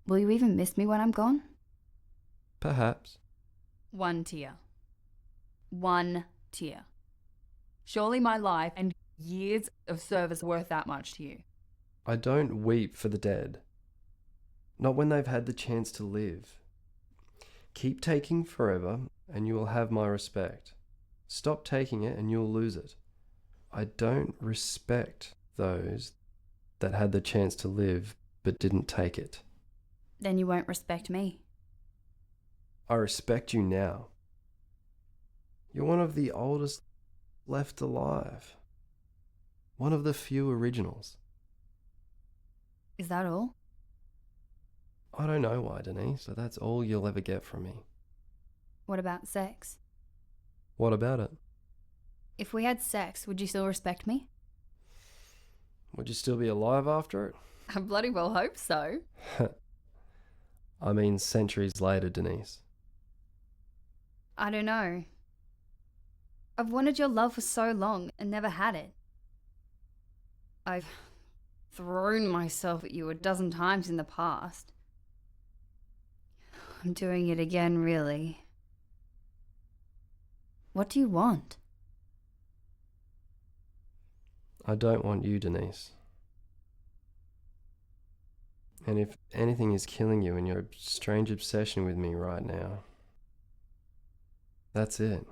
Will you even miss me when I'm gone? Perhaps. 1 tear. 1 tear. Surely my life and years of service are worth that much to you. I don't weep for the dead. Not when they've had the chance to live. Keep taking forever and you will have my respect. Stop taking it and you'll lose it. I don't respect those that had the chance to live but didn't take it. Then you won't respect me. I respect you now. You're one of the oldest left alive. One of the few originals. Is that all? I don't know why, Denise, but that's all you'll ever get from me. What about sex? What about it? If we had sex, would you still respect me? Would you still be alive after it? I bloody well hope so. I mean, centuries later, Denise. I don't know. I've wanted your love for so long and never had it. I've thrown myself at you a dozen times in the past. I'm doing it again, really. What do you want? I don't want you, Denise. And if anything is killing you in your strange obsession with me right now, that's it.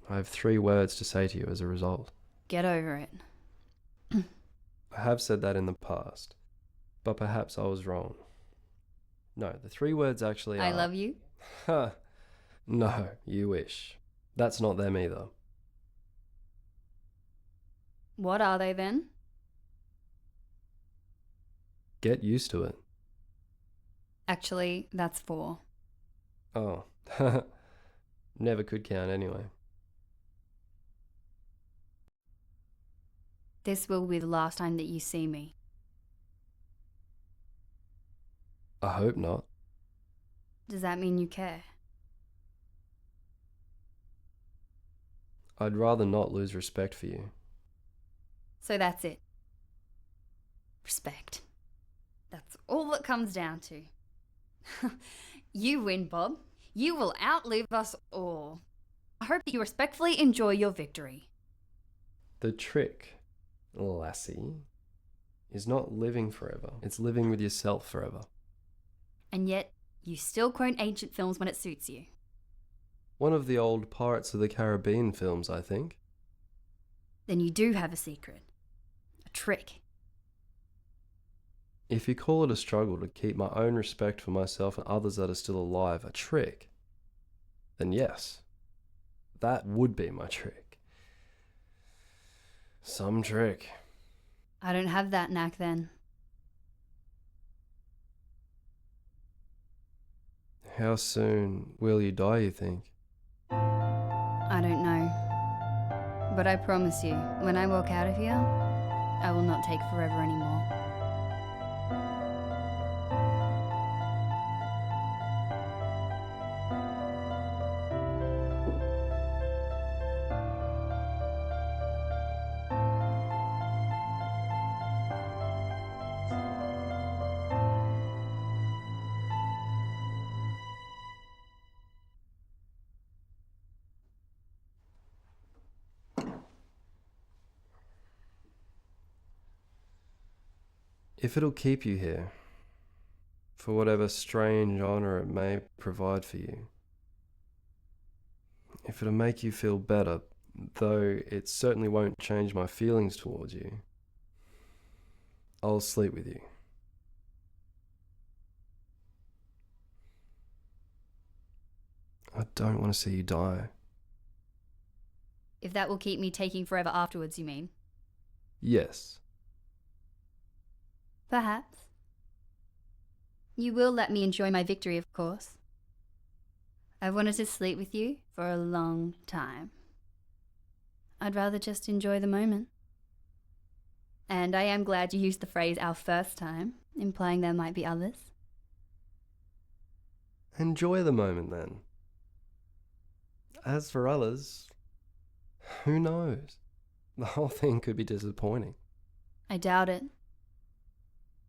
I have 3 words to say to you as a result. Get over it. I have said that in the past, but perhaps I was wrong. No, the 3 words actually are... I love you. Huh. No, you wish. That's not them either. What are they then? Get used to it. Actually, that's 4. Oh, never could count anyway. This will be the last time that you see me. I hope not. Does that mean you care? I'd rather not lose respect for you. So that's it. Respect. That's all it comes down to. You win, Bob. You will outlive us all. I hope that you respectfully enjoy your victory. The trick, lassie, is not living forever. It's living with yourself forever. And yet, you still quote ancient films when it suits you. One of the old Pirates of the Caribbean films, I think. Then you do have a secret. A trick. If you call it a struggle to keep my own respect for myself and others that are still alive a trick, then yes, that would be my trick. Some trick. I don't have that knack then. How soon will you die, you think? I don't know. But I promise you, when I walk out of here, I will not take forever anymore. If it'll keep you here, for whatever strange honour it may provide for you, if it'll make you feel better, though it certainly won't change my feelings towards you, I'll sleep with you. I don't want to see you die. If that will keep me taking forever afterwards, you mean? Yes. Perhaps. You will let me enjoy my victory, of course. I've wanted to sleep with you for a long time. I'd rather just enjoy the moment. And I am glad you used the phrase our first time, implying there might be others. Enjoy the moment then. As for others, who knows? The whole thing could be disappointing. I doubt it.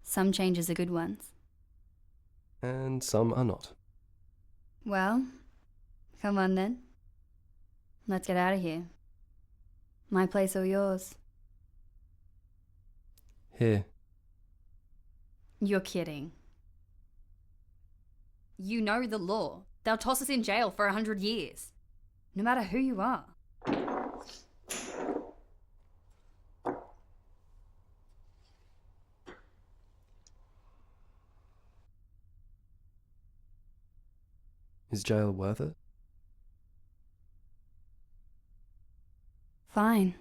Some changes are good ones. And some are not. Well, come on then. Let's get out of here. My place or yours? Here. You're kidding. You know the law. They'll toss us in jail for 100 years. No matter who you are. Is jail worth it? Fine.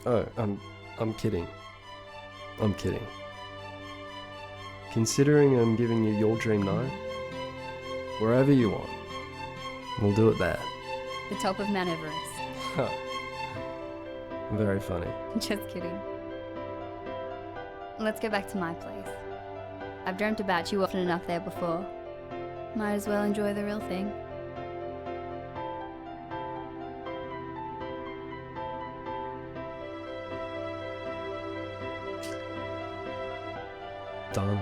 Oh, I'm kidding. I'm kidding. Considering I'm giving you your dream night, wherever you want, we'll do it there. The top of Mount Everest. Very funny. Just kidding. Let's go back to my place. I've dreamt about you often enough there before. Might as well enjoy the real thing. Done.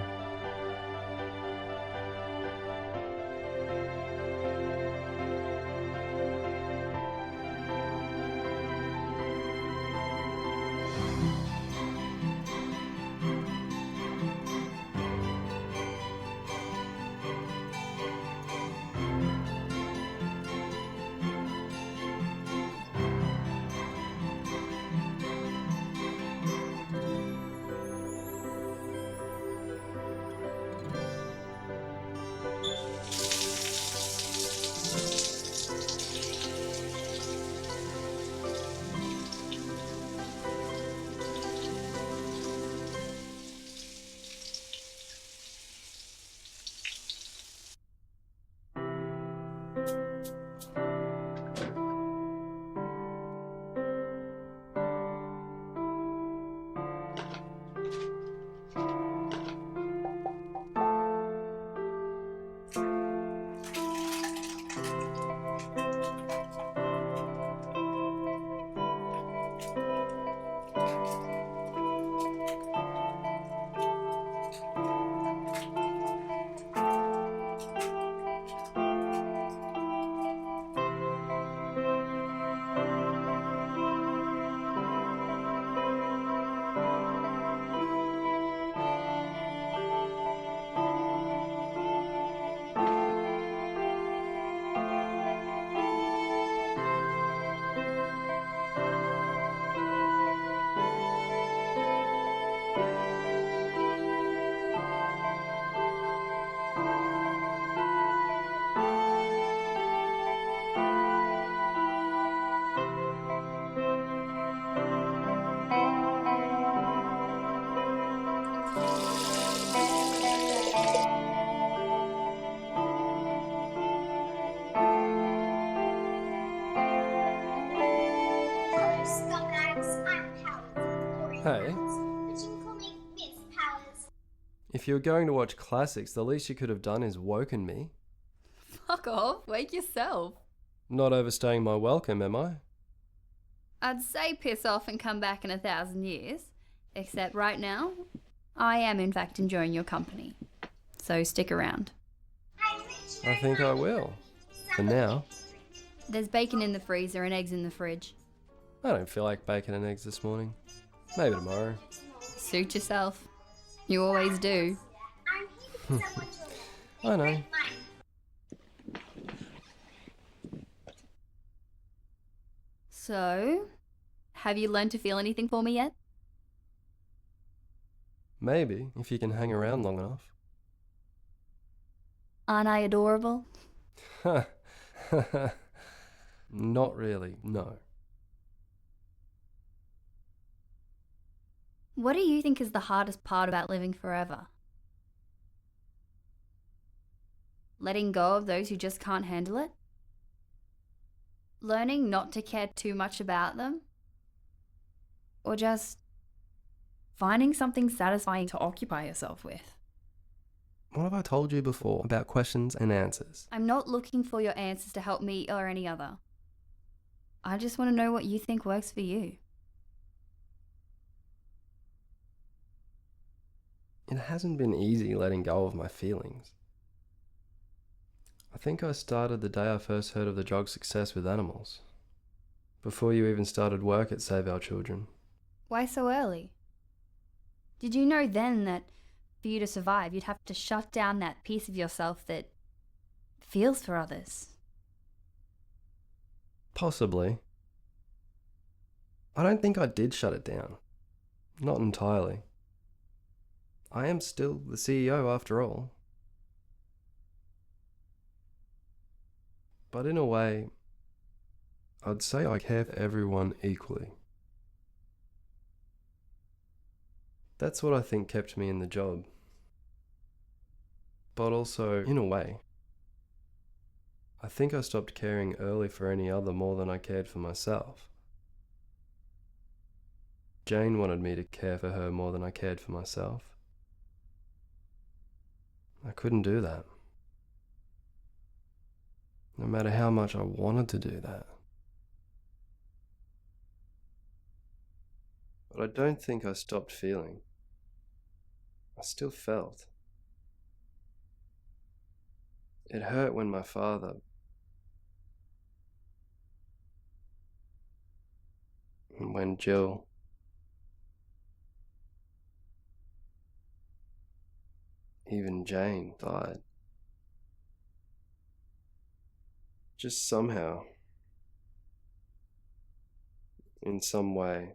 scumbags. I'm Powers. Hey, But you can call me Miss Powers. if you were going to watch classics, the least you could have done is woken me. Fuck off, wake yourself. Not overstaying my welcome, am I? I'd say piss off and come back in 1,000 years. Except right now, I am in fact enjoying your company. So stick around. I think I will. For now. There's bacon in the freezer and eggs in the fridge. I don't feel like bacon and eggs this morning. Maybe tomorrow. Suit yourself. You always do. I know. So, have you learned to feel anything for me yet? Maybe, if you can hang around long enough. Aren't I adorable? Not really, no. What do you think is the hardest part about living forever? Letting go of those who just can't handle it? Learning not to care too much about them? Or just finding something satisfying to occupy yourself with? What have I told you before about questions and answers? I'm not looking for your answers to help me or any other. I just want to know what you think works for you. It hasn't been easy letting go of my feelings. I think I started the day I first heard of the drug's success with animals. Before you even started work at Save Our Children. Why so early? Did you know then that for you to survive, you'd have to shut down that piece of yourself that feels for others? Possibly. I don't think I did shut it down. Not entirely. I am still the CEO after all. But in a way, I'd say I care for everyone equally. That's what I think kept me in the job. But also, in a way, I think I stopped caring early for any other more than I cared for myself. Jane wanted me to care for her more than I cared for myself. I couldn't do that. No matter how much I wanted to do that. But I don't think I stopped feeling. I still felt. It hurt when my father... and when Jill... even Jane died. Just somehow, in some way,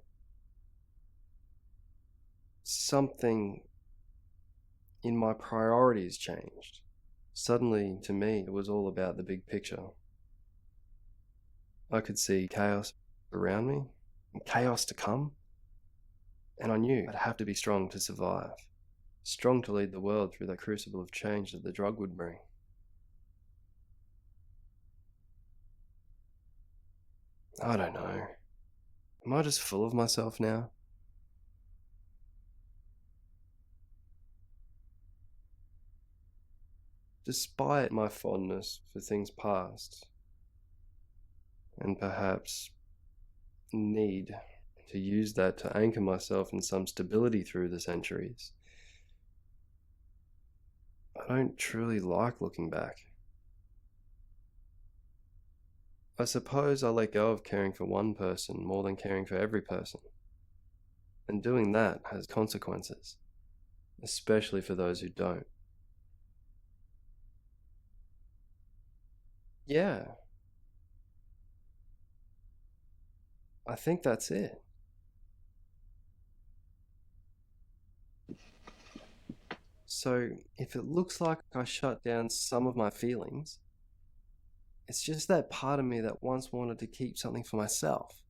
something in my priorities changed. Suddenly, to me, it was all about the big picture. I could see chaos around me, and chaos to come, and I knew I'd have to be strong to survive, strong to lead the world through the crucible of change that the drug would bring. I don't know. Am I just full of myself now? Despite my fondness for things past, and perhaps need to use that to anchor myself in some stability through the centuries, I don't truly like looking back. I suppose I let go of caring for one person more than caring for every person. And doing that has consequences, especially for those who don't. Yeah. I think that's it. So, if it looks like I shut down some of my feelings, it's just that part of me that once wanted to keep something for myself.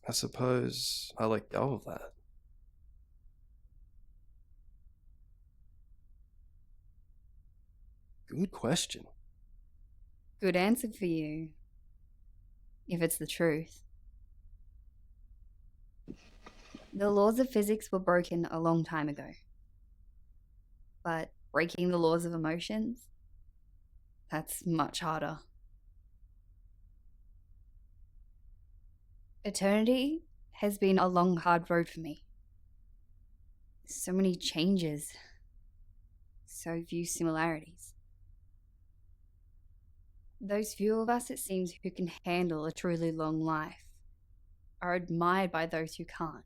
I suppose I let go of that. Good question. Good answer for you. if it's the truth. The laws of physics were broken a long time ago. But breaking the laws of emotions? That's much harder. Eternity has been a long, hard road for me. So many changes. So few similarities. Those few of us, it seems, who can handle a truly long life are admired by those who can't,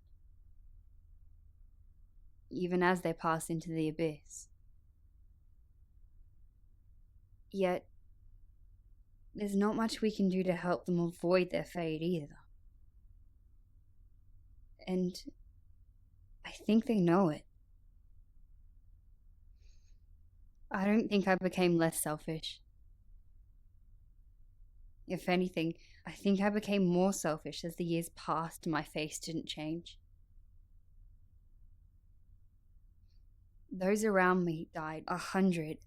even as they pass into the abyss. Yet, there's not much we can do to help them avoid their fate either. And I think they know it. I don't think I became less selfish. If anything, I think I became more selfish as the years passed and my face didn't change. Those around me died 100.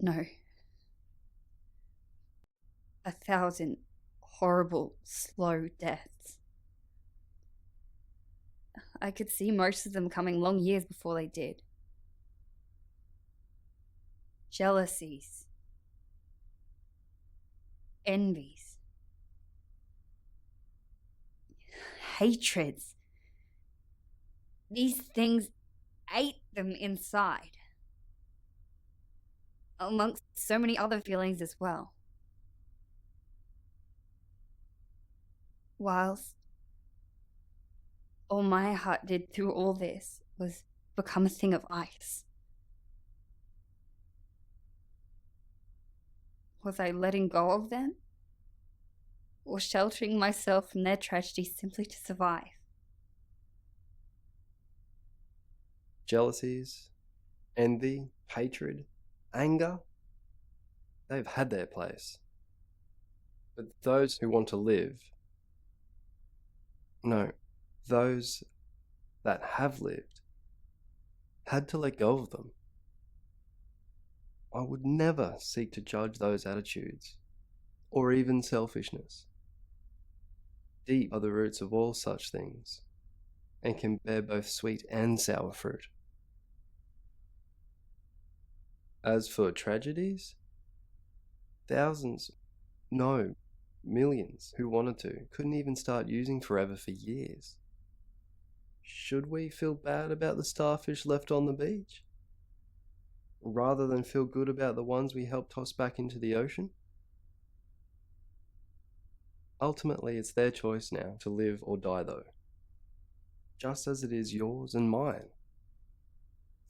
No. 1,000 horrible, slow deaths. I could see most of them coming long years before they did. Jealousies. Envies. Hatreds. These things ate them inside. Amongst so many other feelings as well. Whilst all my heart did through all this was become a thing of ice. Was I letting go of them? Or sheltering myself from their tragedy simply to survive? Jealousies, envy, hatred, anger, they've had their place. But those who want to live, no, those that have lived, had to let go of them. I would never seek to judge those attitudes, or even selfishness. Deep are the roots of all such things, and can bear both sweet and sour fruit. As for tragedies, thousands, no, millions who wanted to couldn't even start using Forever for years. Should we feel bad about the starfish left on the beach, rather than feel good about the ones we helped toss back into the ocean? Ultimately, it's their choice now to live or die though, just as it is yours and mine.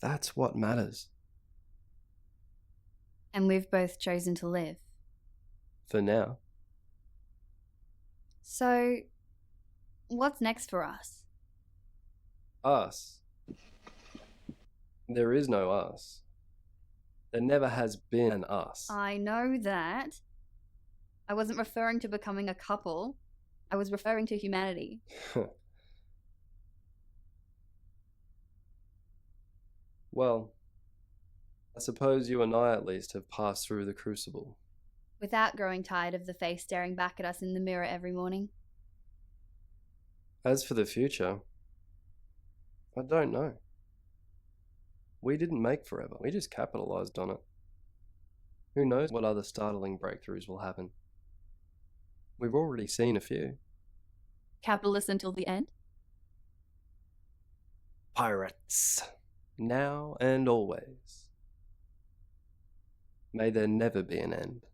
That's what matters. And we've both chosen to live. For now. So, what's next for us? Us. There is no us. There never has been an us. I know that. I wasn't referring to becoming a couple. I was referring to humanity. Well, I suppose you and I at least have passed through the crucible. Without growing tired of the face staring back at us in the mirror every morning. As for the future, I don't know. We didn't make Forever, we just capitalized on it. Who knows what other startling breakthroughs will happen? We've already seen a few. Capitalist until the end? Pirates. Now and always. May there never be an end.